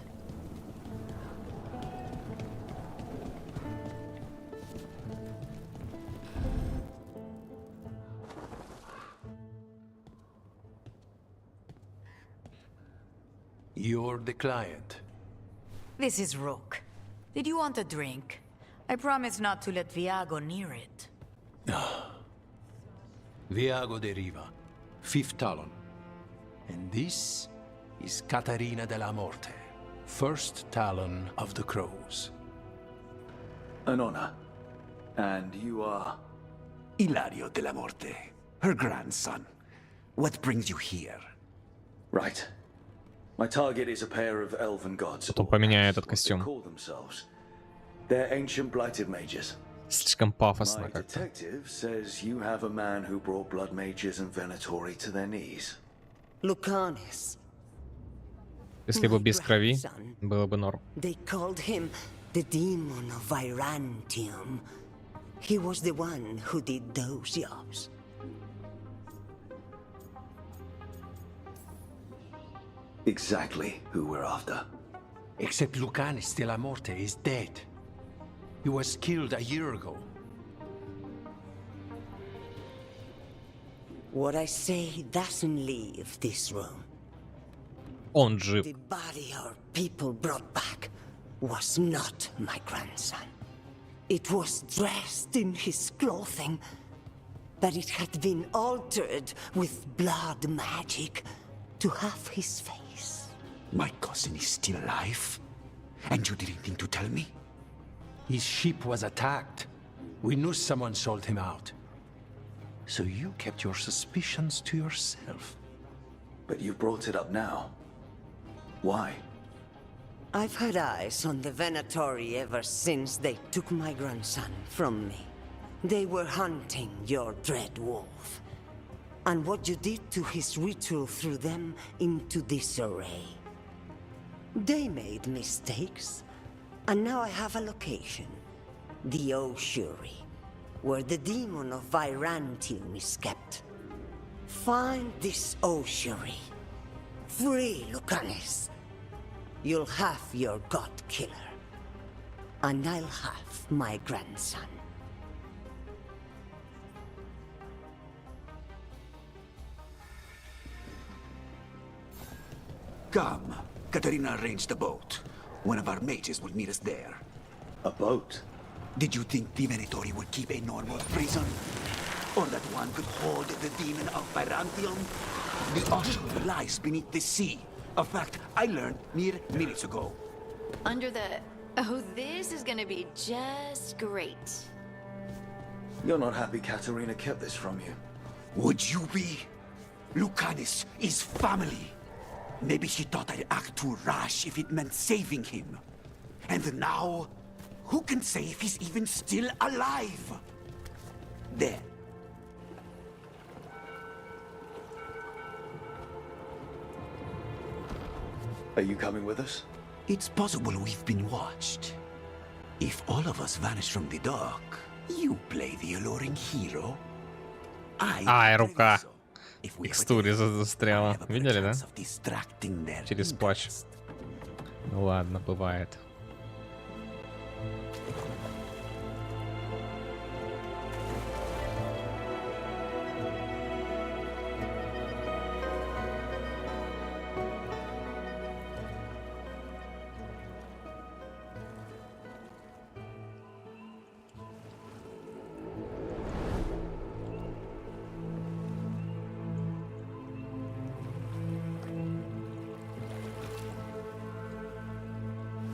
You're the client. This is Rook. Did you want a drink? I promise not to let Viago near it. Viago de Riva, 5th Talon. And this is Caterina de la Morte, 1st Talon of the Crows. An honor. And you are? Ilario de la Morte, her grandson. What brings you here? Right. My target is a pair of elven gods. Потом поменяю этот What they костюм. call themselves. They're ancient blighted mages. Слишком пафосно My как-то. detective says you have a man who brought blood mages and Venatori to their knees. Lucanus. Если бы без крови, было бы норм. They called him the demon of Virantium. He was the one who did those jobs. Exactly who we're after. Except Lucanus de la Morte is dead. He was killed a year ago. What I say doesn't leave this room. Он жив. The body our people brought back was not my grandson. It was dressed in his clothing, but it had been altered with blood magic to have his face. My cousin is still alive? And you didn't think to tell me? His ship was attacked. We knew someone sold him out. So you kept your suspicions to yourself. But you brought it up now. Why? I've had eyes on the Venatori ever since they took my grandson from me. They were hunting your dread wolf. And what you did to his ritual threw them into disarray. They made mistakes, and now I have a location. The ossuary, where the demon of Virantium is kept. Find this ossuary. Free Lucanus. You'll have your god killer. And I'll have my grandson. Come. Katerina arranged a boat. One of our mages will meet us there. A boat? Did you think the Venatori would keep a normal prison? Or that one could hold the demon of Virantium? The ossuary lies beneath the sea. A fact I learned mere minutes ago. Under the... Oh, this is gonna be just great. You're not happy Katerina kept this from you. Would you be? Lucanus is family. Maybe she thought I'd act too rash if it meant saving him. And now, who can say if he's even still alive? There. Are you coming with us? It's possible we've been watched. If all of us vanish from the dock, you play the alluring hero. Ай, рука. Текстуре застряла. Видели, да? Через плащ. Ну ладно, бывает.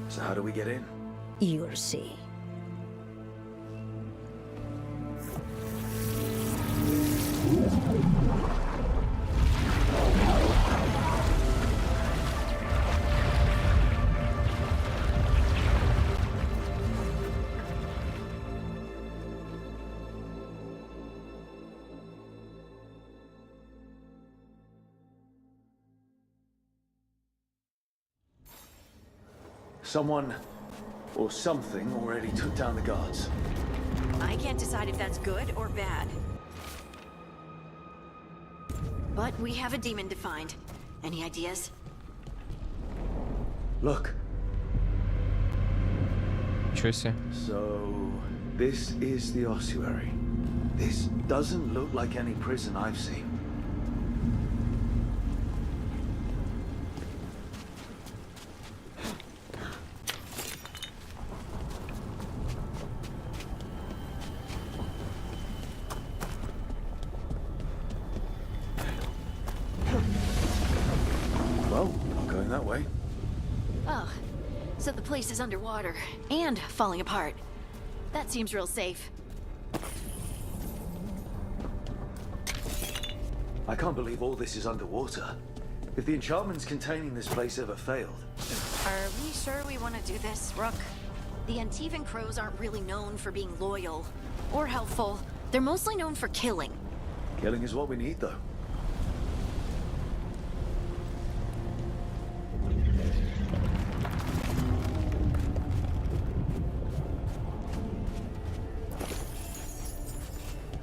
So how do we get in? You'll see. Someone or something already took down the guards. I can't decide if that's good or bad. But we have a demon to find. Any ideas? Look. Ничего себе. So, this is the ossuary. This doesn't look like any prison I've seen. Well, not going that way. Oh, so the place is underwater and falling apart. That seems real safe. I can't believe all this is underwater. If the enchantments containing this place ever failed... Are we sure we want to do this, Rook? The Antivan Crows aren't really known for being loyal or helpful. They're mostly known for killing. Killing is what we need, though.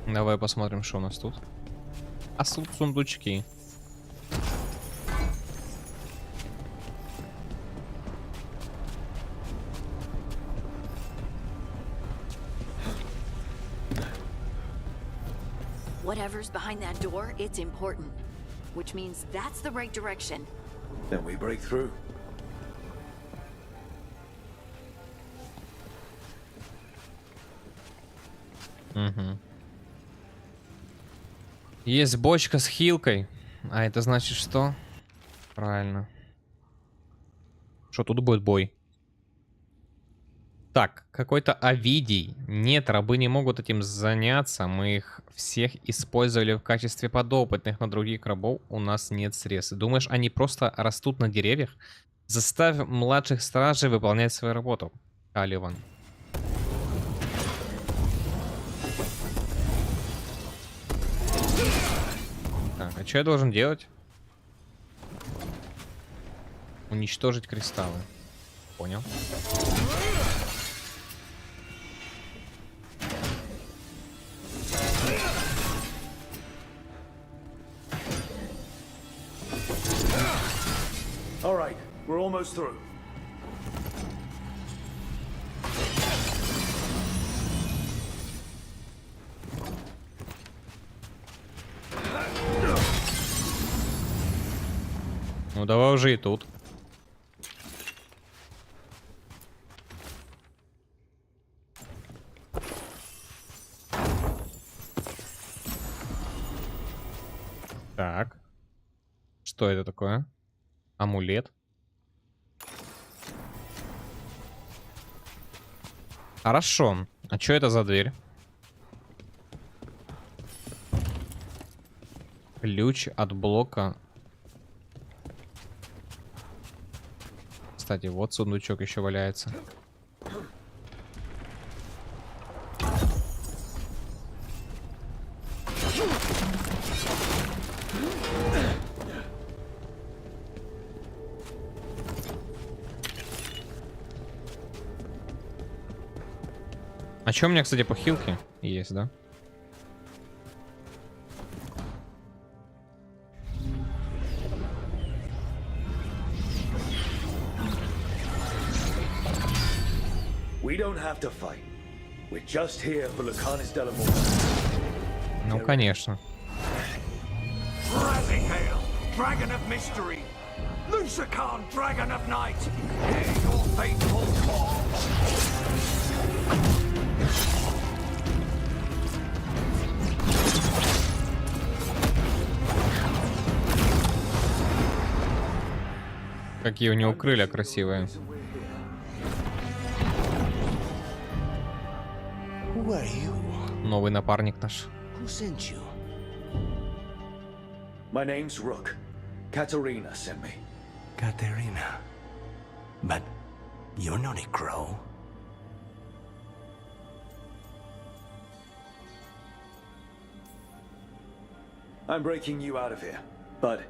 Давай посмотрим, что у нас тут. А тут сундучки. Whatever's behind that door, it's important. Which means that's the right direction. Then we break through. Угу. Есть бочка с хилкой. А это значит что? Правильно. Что тут будет бой? Так, какой-то Овидий. Нет, рабы не могут этим заняться. Мы их всех использовали в качестве подопытных. На других рабов у нас нет средств. Думаешь, они просто растут на деревьях? Заставь младших стражей выполнять свою работу. Каливан. Так, а что я должен делать? Уничтожить кристаллы. Понял. All right, we're almost through. Ну давай уже и тут. Так. Что это такое? Амулет. Хорошо. А что это за дверь? Ключ от блока. Кстати, вот сундучок еще валяется. А что у меня, кстати, по хилке есть, да? Ну, конечно. Какие у него крылья красивые. Новый напарник наш. My name's Rook. Katerina sent me. Katerina. But you're not a crow. I'm breaking you out of here. But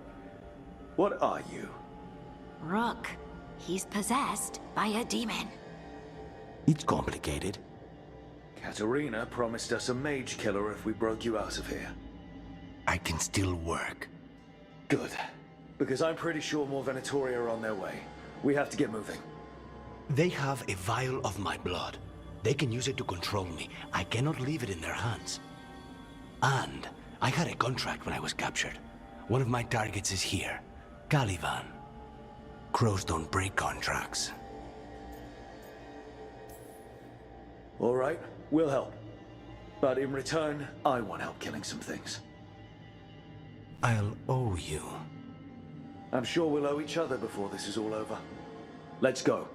what are you? Rook. He's possessed by a demon. It's complicated. Katerina promised us a mage killer if we broke you out of here. I can still work. Good. Because I'm pretty sure more Venatori are on their way. We have to get moving. They have a vial of my blood. They can use it to control me. I cannot leave it in their hands. And I had a contract when I was captured. One of my targets is here. Caliban. Crows don't break contracts. All right, we'll help. But in return, I want help killing some things. I'll owe you. I'm sure we'll owe each other before this is all over. Let's go.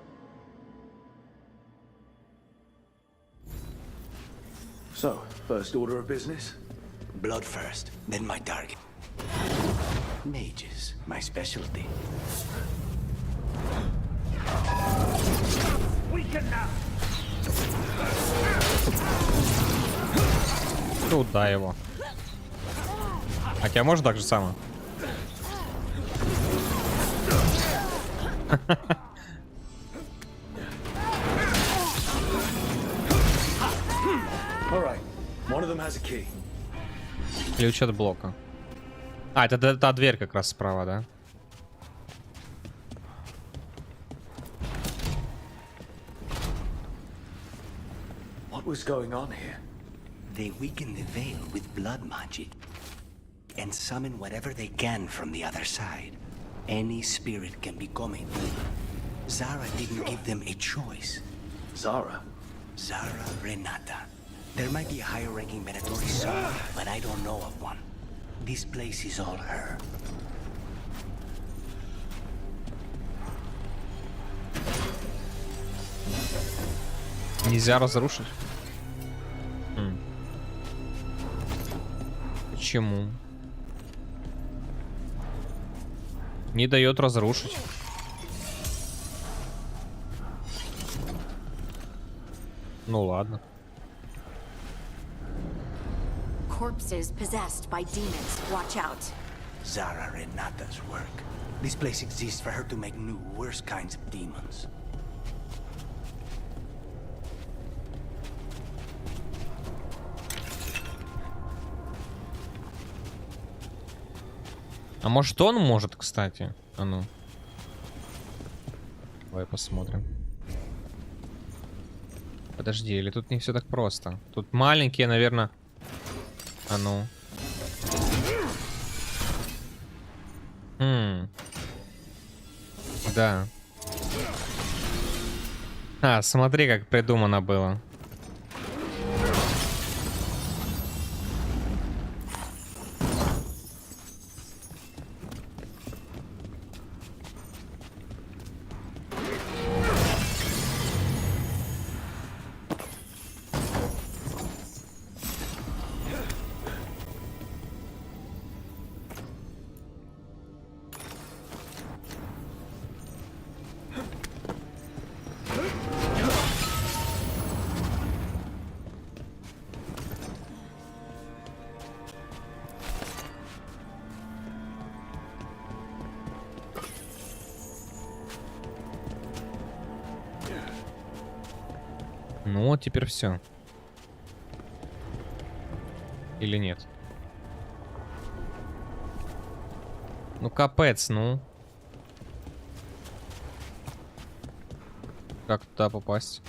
So, first order of business? Blood first, then my target. Mages, my specialty. Weaken now! Туда его. А тебя можно так же само? Ключ от блока. А, это та дверь как раз справа, да? What was going on here? They weaken the veil with blood magic and summon whatever they can from the other side. Any spirit can become it. Zara didn't give them a choice. Zara? Zara Renata. There might be a higher-ranking Venatori somewhere, but I don't know of one. This place is all her. Нельзя разрушить? Почему? Не дает разрушить. Ну ладно. Corpses possessed by demons. Watch out. Zara Renata's work. This place exists for her to make new, worse kinds of demons. А может он может, кстати? А ну. Давай посмотрим. Подожди, или тут не все так просто? Тут маленькие, наверное. А ну. Да. А, смотри, как придумано было. Ну вот теперь все. Или нет? Ну капец, ну. Как туда попасть?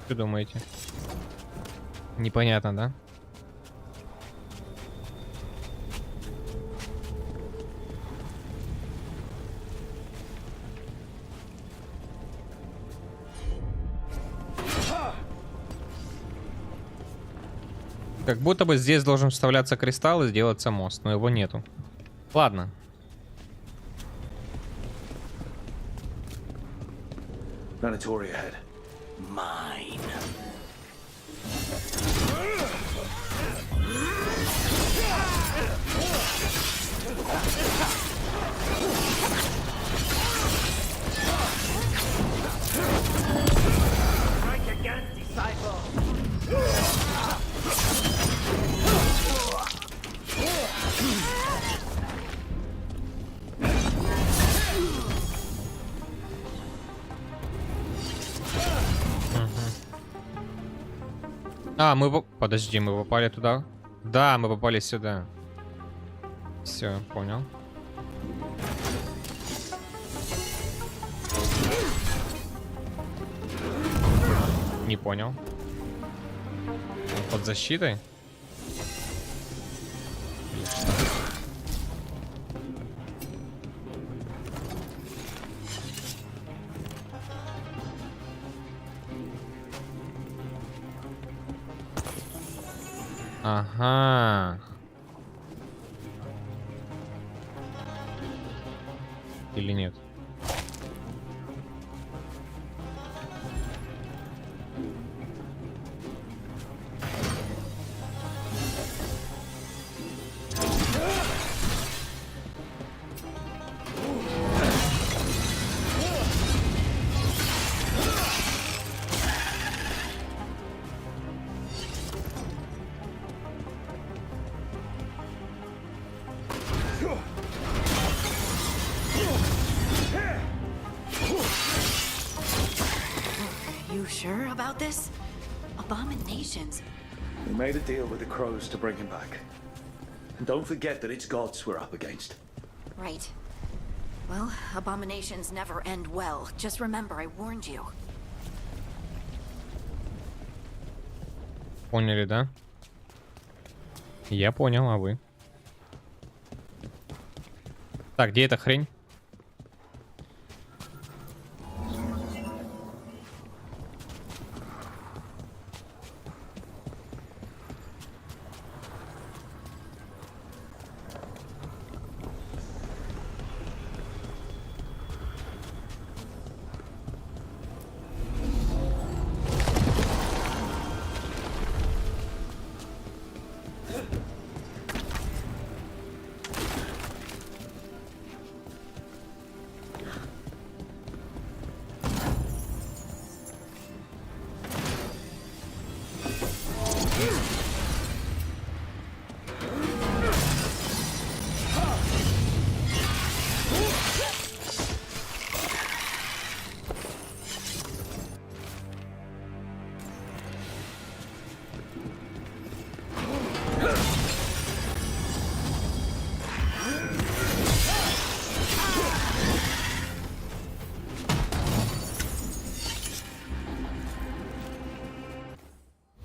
Что думаете? Непонятно, да? Как будто бы здесь должен вставляться кристалл и сделаться мост, но его нету. Ладно. Mandatory ahead. Mine. Strike again, disciple. А, подожди, мы попали туда? Да, мы попали сюда. Все, понял. Не понял. Он под защитой? Ага. Или нет? You sure about this? Abominations. We made a deal with the crows to bring him back. And don't forget that it's gods we're up against. Right. Well, abominations never end well. Just remember, I warned you. Поняли, да? Я понял, а вы? Так, где эта хрень?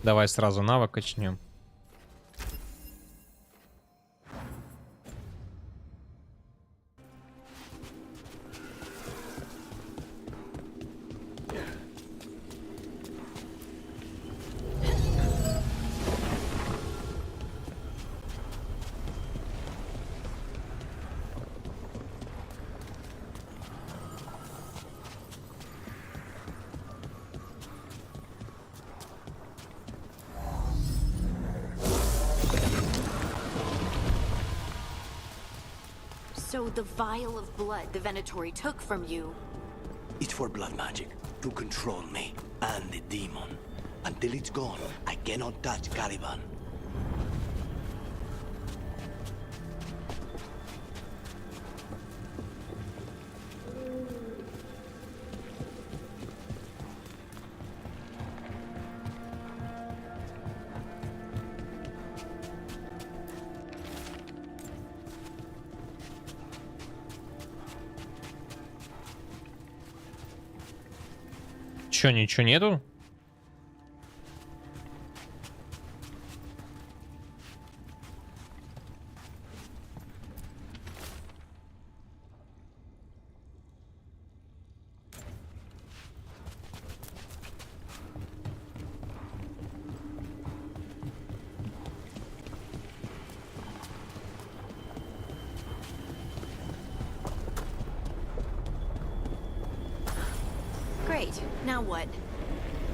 Давай сразу навык качнем. So the vial of blood the Venatori took from you... It's for blood magic, to control me and the demon. Until it's gone, I cannot touch Caliban. Чё, ничего нету? Now what?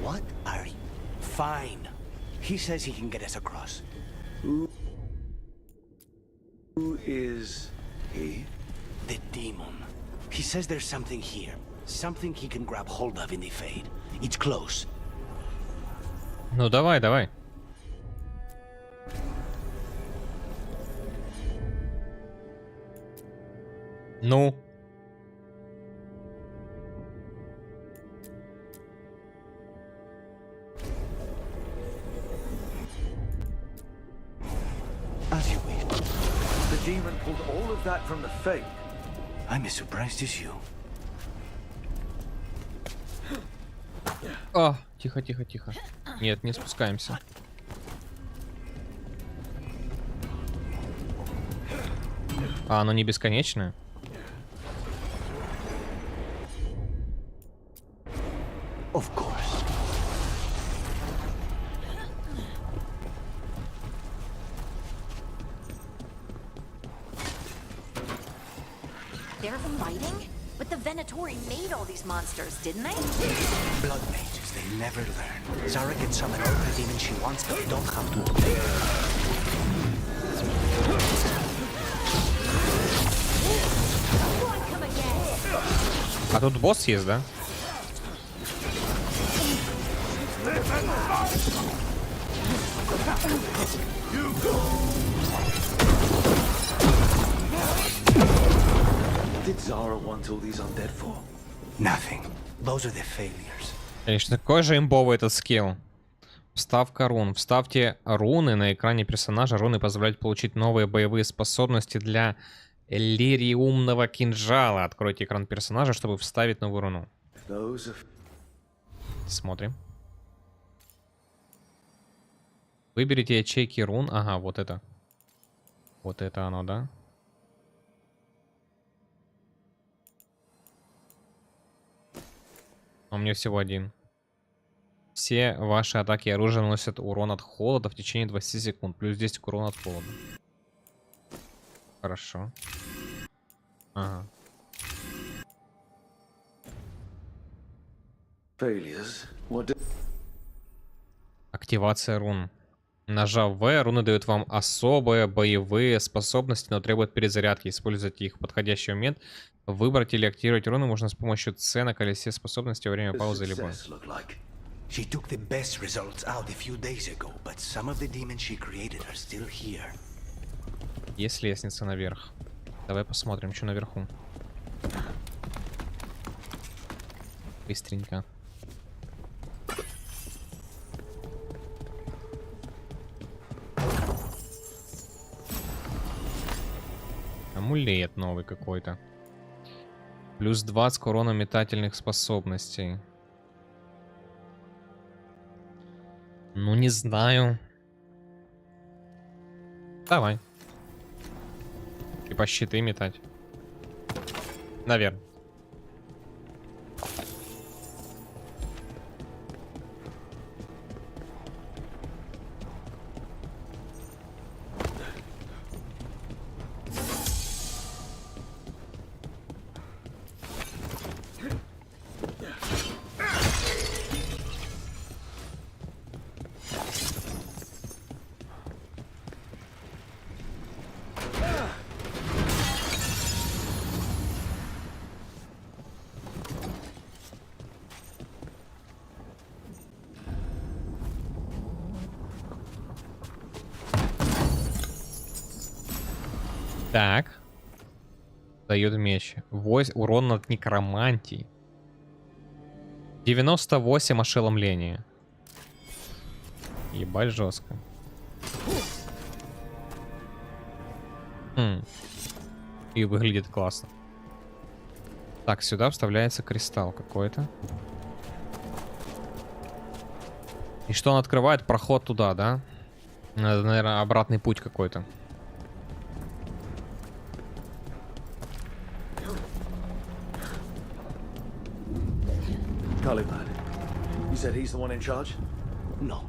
What are you? Fine. He says he can get us across. Who is he? The demon. He says there's something here. Something he can grab hold of in the Fade. It's close. Ну давай, давай. Ну. As you wish. The demon pulled all of that from the Fade. I'm as surprised as you. О, тихо, тихо, тихо. Нет, не спускаемся. А, оно не бесконечное? Of course. They're fighting? But the Venatori made all these monsters, didn't they? Blood mages, they never learn. Zara can summon all the demons she wants, but they don't have to obey her. А тут босс есть, да? Did Zara want all these undead for? Nothing. Those are the failures. Конечно, какой же имбовый этот скилл. Вставка рун. Вставьте руны на экране персонажа. Руны позволяют получить новые боевые способности для лириумного кинжала. Откройте экран персонажа, чтобы вставить новую руну. Смотрим. Выберите ячейки рун. Ага, вот это. Вот это оно, да? А у меня всего один. Все ваши атаки и оружие наносят урон от холода в течение 20 секунд. Плюс 10 к урону от холода. Хорошо. Ага. Активация рун. Нажав В, руны дают вам особые боевые способности, но требуют перезарядки. Используйте их в подходящий момент. Выбрать или активировать руны можно с помощью С на колесе способности во время паузы или боя. She took the best results out a few days ago, but some of the demons she created are still here. Есть лестница наверх. Давай посмотрим, что наверху. Быстренько. Амулет новый какой-то. Плюс 20 к урону метательных способностей. Ну, не знаю. Давай. Типа щиты метать. Наверное. Так. Дает меч. Урон от некромантии. 98 ошеломления. Ебать жестко. И выглядит классно. Так, сюда вставляется кристалл какой-то. И что он открывает? Проход туда, да? Надо, наверное, обратный путь какой-то. You said he's the one in charge? No,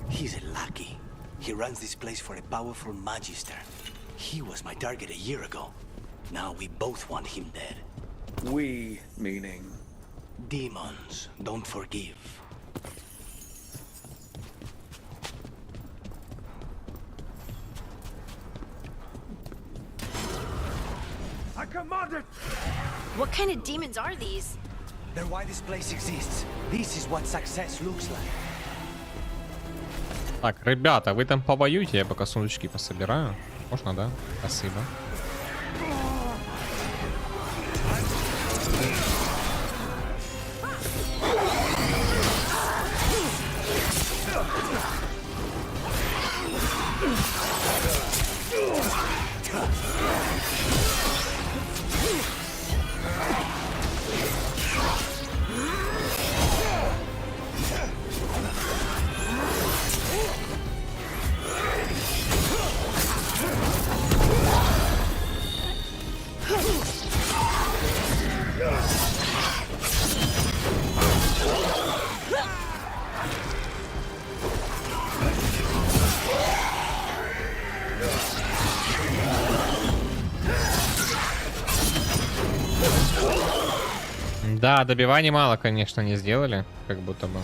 he's a lackey. He runs this place for a powerful magister. He was my target a year ago. Now we both want him dead. We, meaning Demons don't forgive. I commanded! What kind of demons are these? They're why this place exists. This is what success looks like. Так, ребята, вы там повоюйте, я пока сундучки пособираю. Можно, да? Спасибо. Да, добиваний мало, конечно, не сделали, как будто бы.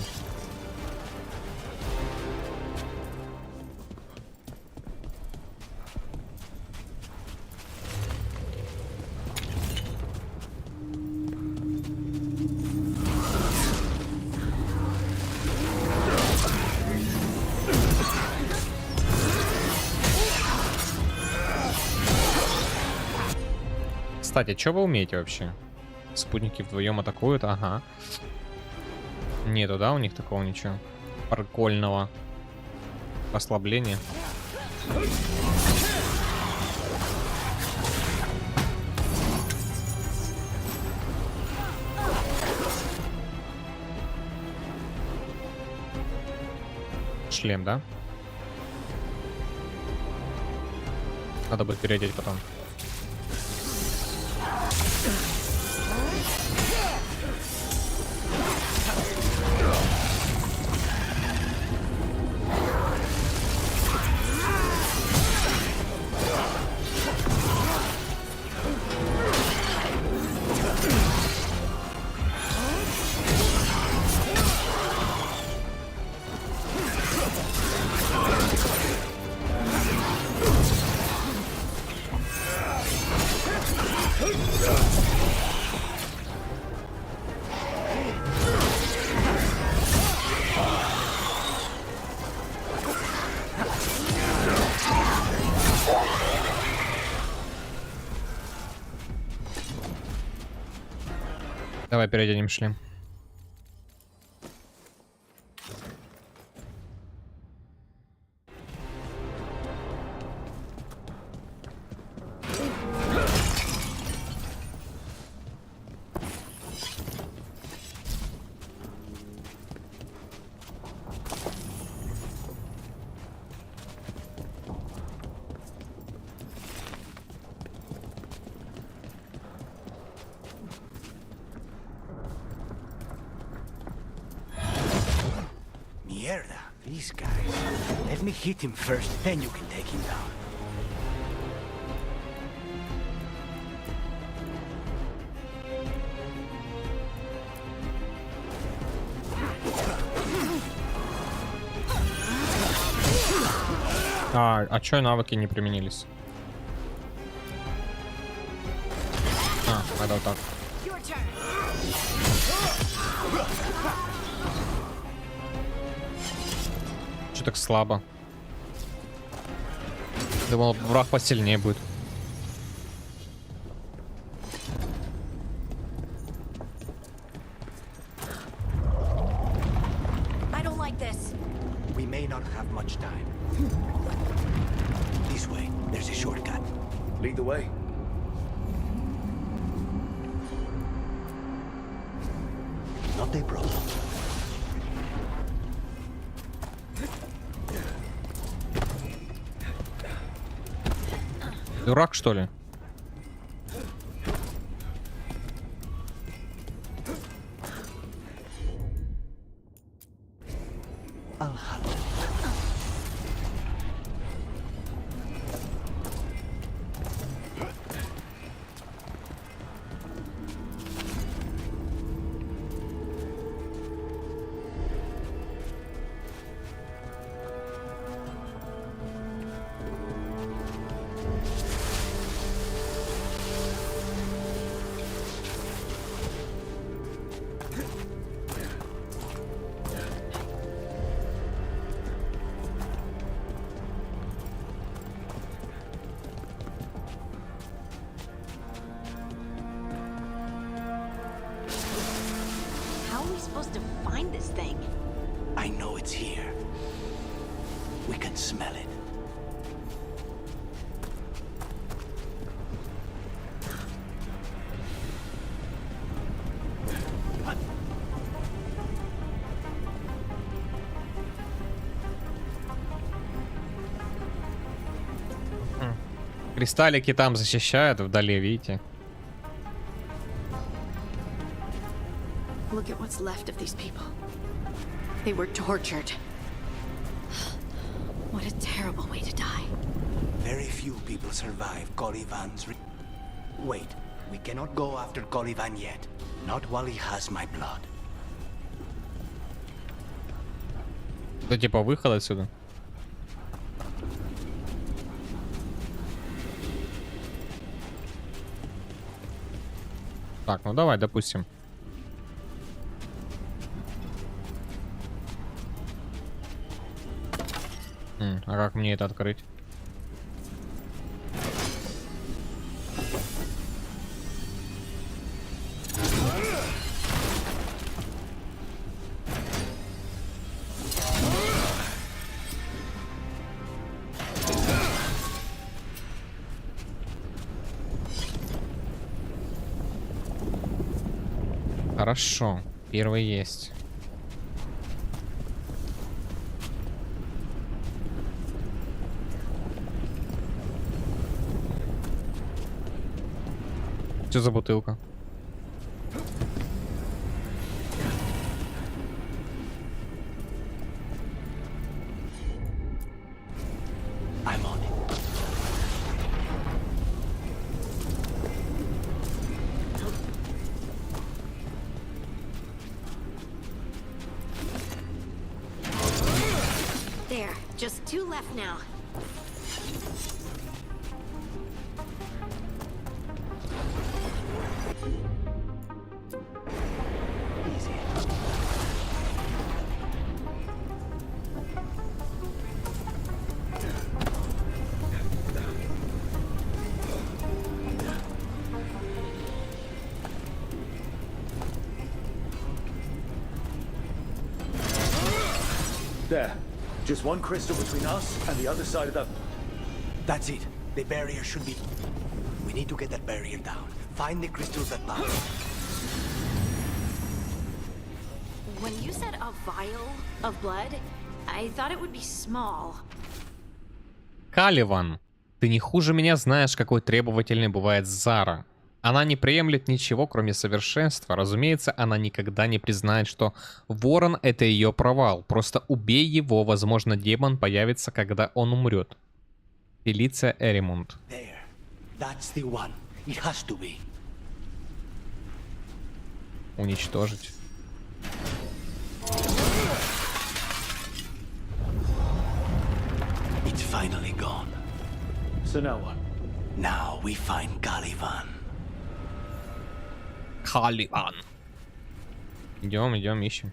Кстати, что вы умеете вообще? Спутники вдвоем атакуют, ага. Нету, да, у них такого ничего прикольного послабления. Шлем, да? Надо будет переодеть потом. Давай переоденем шлем. Mierda, these guys. Let me hit him first, then you can take him down. А чё навыки не применились? А, надо вот так. Чё так слабо? Думал, враг посильнее будет. I don't like this. We may not have much time. This way, there's a shortcut. Lead the way. Not a problem. Дурак, что ли? We can smell it. Кристаллики там защищают вдали, видите? Look at what's left of these people. They were tortured. What a terrible way to die. Very few people survive Colivan's Wait, we cannot go after Colivan yet. Not while he has my blood. Это типа выход отсюда. Так, ну давай, допустим. А как мне это открыть? Хорошо, первый есть. Что за бутылка? I'm on it. There, just 2 left now. There. Just one crystal between us and the other side of the... That's it. The barrier should be... We need to get that barrier down. Find the crystals that bound. When you said a vial of blood, I thought it would be small. Каливан, ты не хуже меня знаешь, какой требовательной бывает Зара. Она не приемлет ничего, кроме совершенства. Разумеется, она никогда не признает, что Ворон — это ее провал. Просто убей его, возможно, демон появится, когда он умрет. Фелиция Эримунд. Уничтожить. It's finally gone. So now what? Now we find Caliban. Каливан. Идем, идем, ищем.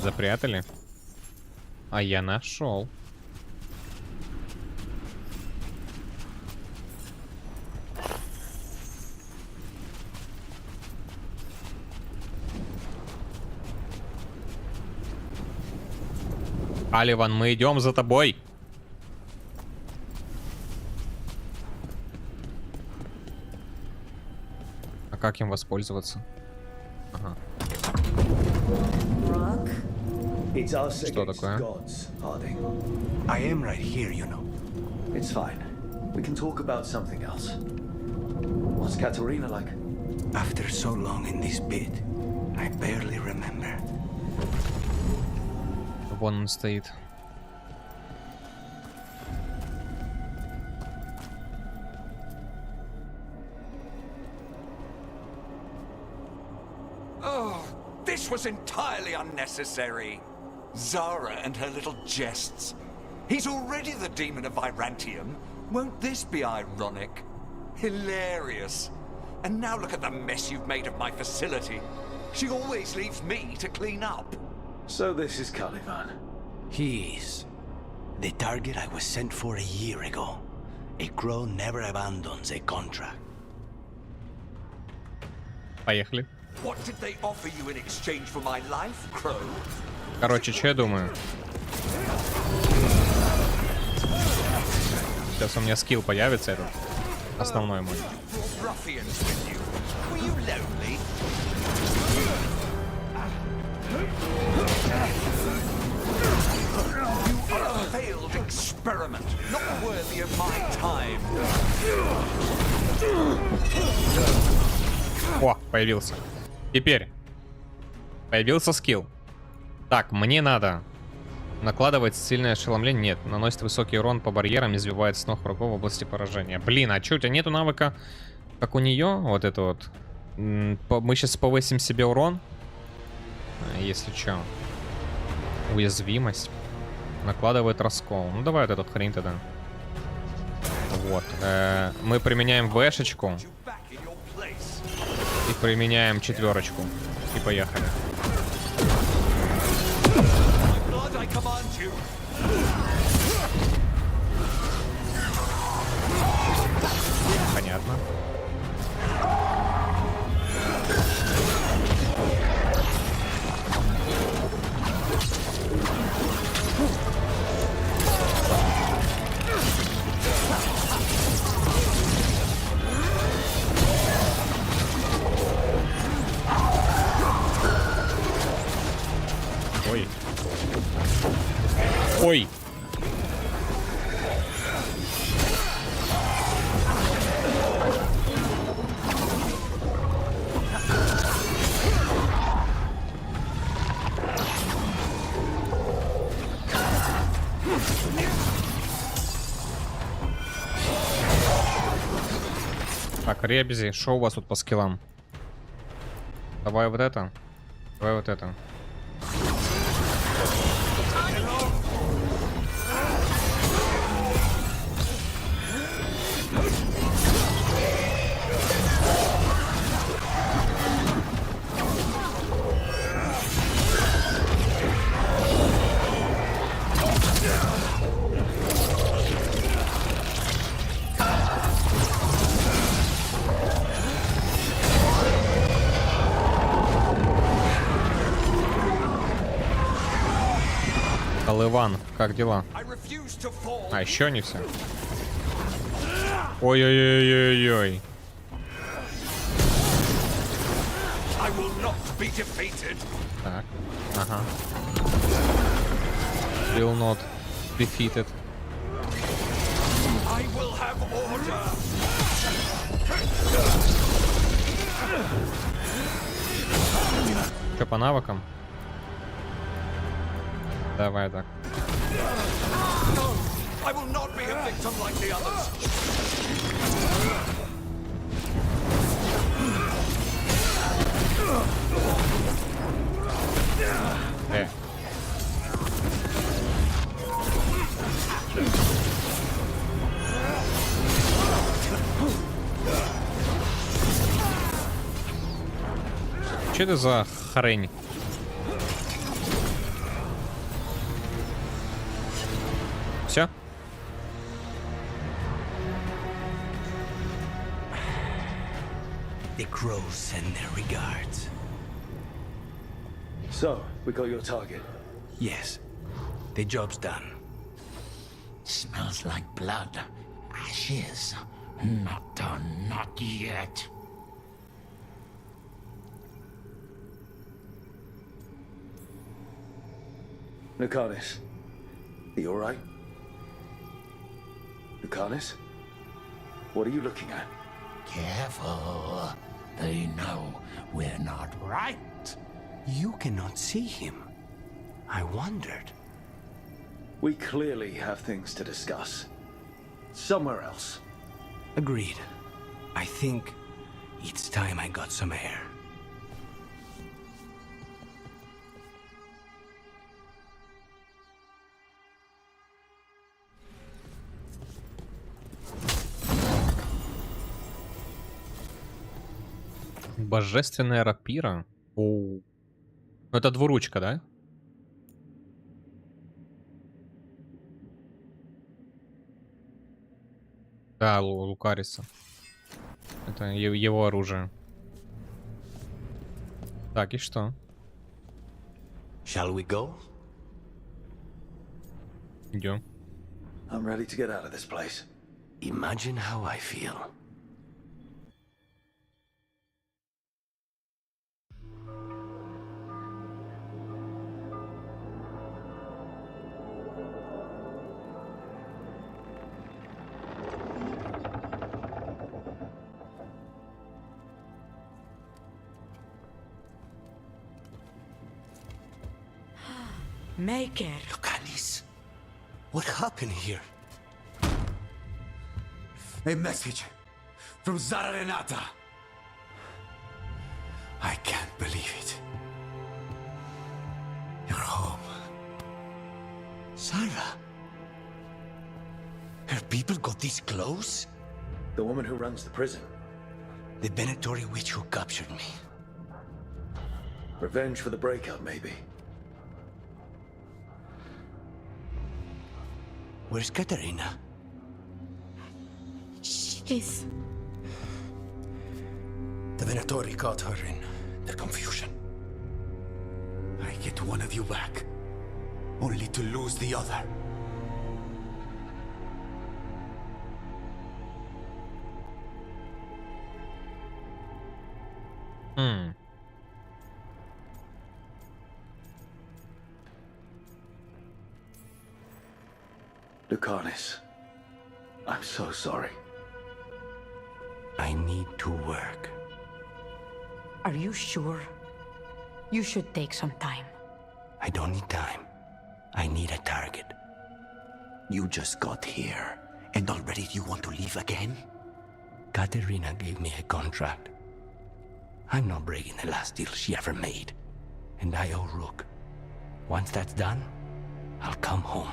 Запрятали. А я нашел. Каливан, мы идем за тобой. А как им воспользоваться? Ага. Что такое? I am right here, you know. It's fine. We can talk about something else. What's Katerina like? After so long in this pit, I barely remember. Вон он стоит. Oh, this was entirely unnecessary. Zara and her little jests. He's already the demon of Virantium. Won't this be ironic? Hilarious. And now look at the mess you've made of my facility. She always leaves me to clean up. So this is Caliban. He is. The target I was sent for a year ago. A crow never abandons a contract. Поехали. What did they offer you in exchange for my life, Crow? Короче, что я думаю? Сейчас у меня скилл появится этот. Основной мой. Ruffians with you. Were you lonely? You are a failed experiment, not worthy of my time. О, появился. Теперь появился скилл. Так, мне надо накладывать сильное ошеломление. Нет, наносит высокий урон по барьерам, избивает с ног врагов в области поражения. Блин, а что, у тебя нету навыка, как у нее? Вот это вот. Мы сейчас повысим себе урон. Если что. Уязвимость. Накладывает раскол. Ну давай вот эту хрень тогда. Вот. Мы применяем вэшечку. И применяем четверочку. И поехали. Понятно. Ой. Ой. Так, ребзи, что у вас тут по скиллам? Давай вот это. Давай вот это. Иван, как дела? А, еще не все. Ой-ой-ой-ой-ой. Так, ага. Will not defeated. Что по навыкам? Давай так. I will not be a victim like the others. Что это за хрень? Все? The crows send their regards. So, we got your target. Yes, the job's done. Smells like blood. Ashes. Not done, not yet. Lucanus, are you alright? Lucanus? What are you looking at? Careful. They know we're not right. You cannot see him. I wondered. We clearly have things to discuss. Somewhere else. Agreed. I think it's time I got some air. Божественная рапира. Оу. Ну это двуручка, да? Да, Лукариса. Это его оружие. Так, и что? Shall we go? Идем. I'm ready to get out of this place. Imagine how I feel. Make it. Look, Alice. What happened here? A message from Zara Renata. I can't believe it. You're home. Sarah? Her people got this close? The woman who runs the prison. The Venatori witch who captured me. Revenge for the breakout, maybe. Where's Katerina? She's... The Venatori caught her in their confusion. I get one of you back, only to lose the other. Lucanis, I'm so sorry. I need to work. Are you sure? You should take some time. I don't need time. I need a target. You just got here, and already you want to leave again? Katerina gave me a contract. I'm not breaking the last deal she ever made. And I owe Rook. Once that's done, I'll come home.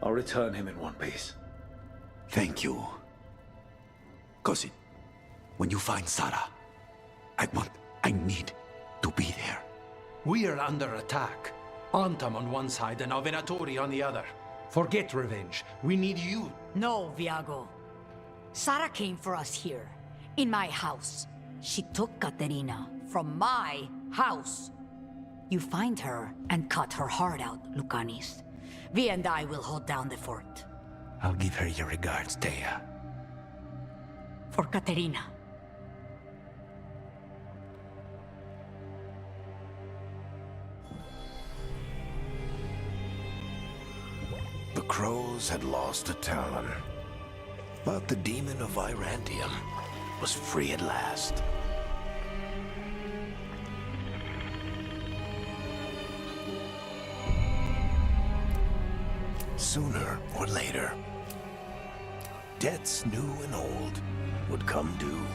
I'll return him in one piece. Thank you. Cousin, when you find Sarah, I need to be there. We are under attack. Antam on one side and Venatori on the other. Forget revenge. We need you. No, Viago. Sarah came for us here, in my house. She took Katerina from my house. You find her and cut her heart out, Lucanis. Vi and I will hold down the fort. I'll give her your regards, Thea. For Katerina. The crows had lost a talon, but the demon of Irantium was free at last. Sooner or later, debts new and old would come due.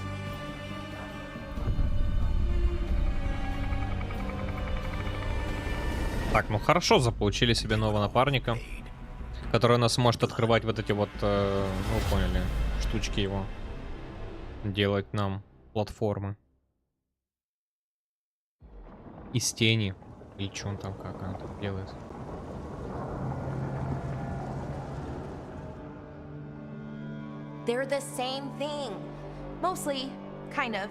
Так, ну хорошо, заполучили себе нового напарника, который у нас может открывать вот эти вот, ну поняли, штучки его, делать нам платформы. Из тени. Или что он там, как он там делает. They're the same thing. Mostly, kind of.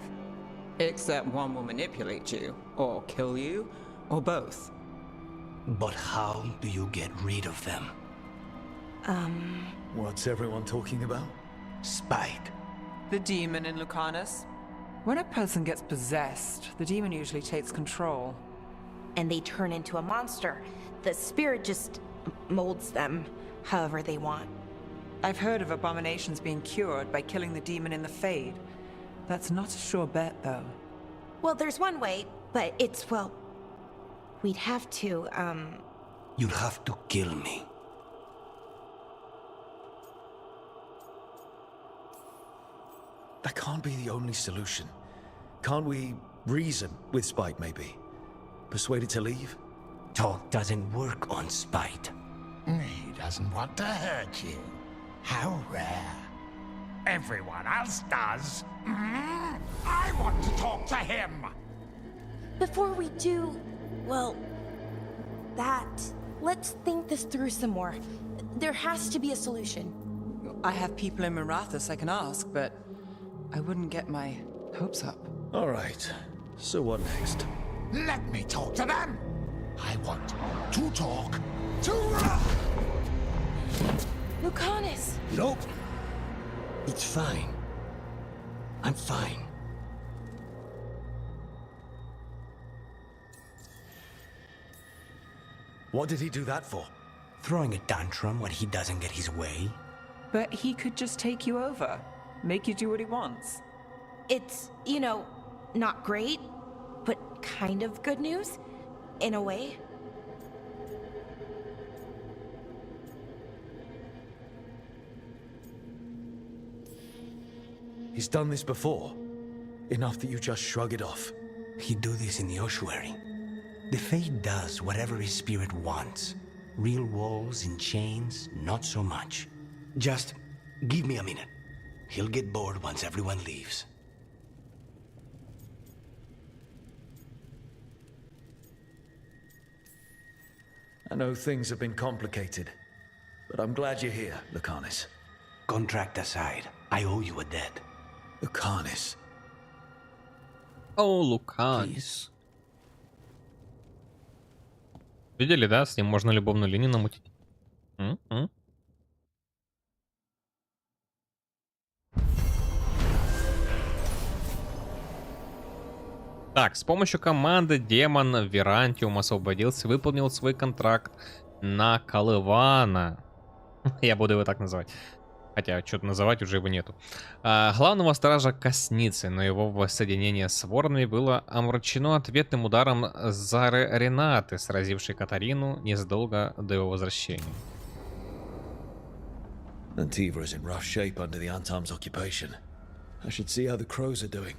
Except one will manipulate you, or kill you, or both. But how do you get rid of them? What's everyone talking about? Spite. The demon in Lucanus. When a person gets possessed, the demon usually takes control. And they turn into a monster. The spirit just molds them however they want. I've heard of abominations being cured by killing the demon in the Fade. That's not a sure bet, though. Well, there's one way, but it's, well... We'd have to, You'd have to kill me. That can't be the only solution. Can't we reason with Spite, maybe? Persuade it to leave? Talk doesn't work on Spite. He doesn't want to hurt you. How rare. Everyone else does. I want to talk to him. Before we do, well, let's think this through some more. There has to be a solution. I have people in Marathas I can ask, but I wouldn't get my hopes up. All right. So what next? Let me talk to them! I want to talk to... Lucanus! Nope. It's fine. I'm fine. What did he do that for? Throwing a tantrum when he doesn't get his way? But he could just take you over, make you do what he wants. It's, you know, not great, but kind of good news, in a way. He's done this before. Enough that you just shrug it off. He'd do this in the ossuary. The Fade does whatever his spirit wants. Real wolves in chains, not so much. Just give me a minute. He'll get bored once everyone leaves. I know things have been complicated, but I'm glad you're here, Lucanus. Contract aside, I owe you a debt. Lucanus. О, Луканис. Видели, да? С ним можно любовную линию намутить. Так, с помощью команды демон Верантиум освободился, выполнил свой контракт на Колывана. Я буду его так называть. Хотя, что-то называть уже его нету. Главного стража Косницы, но его воссоединение с воронами было омрачено ответным ударом Зары Ренаты, сразившей Катарину незадолго до его возвращения. Antiva is in rough shape under the Antarm's occupation. I should see how the crows are doing.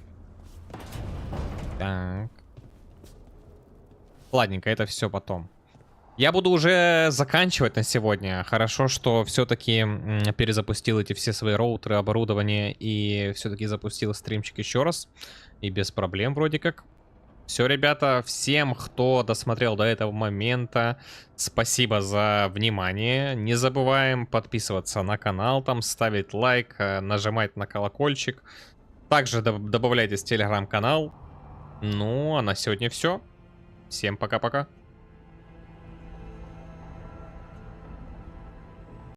Так. Ладненько, это все потом. Я буду уже заканчивать на сегодня. Хорошо, что все-таки перезапустил эти все свои роутеры, оборудование и все-таки запустил стримчик еще раз. И без проблем вроде как. Все, ребята, всем, кто досмотрел до этого момента, спасибо за внимание. Не забываем подписываться на канал, там ставить лайк, нажимать на колокольчик. Также добавляйтесь в телеграм-канал. Ну, а на сегодня все. Всем пока-пока.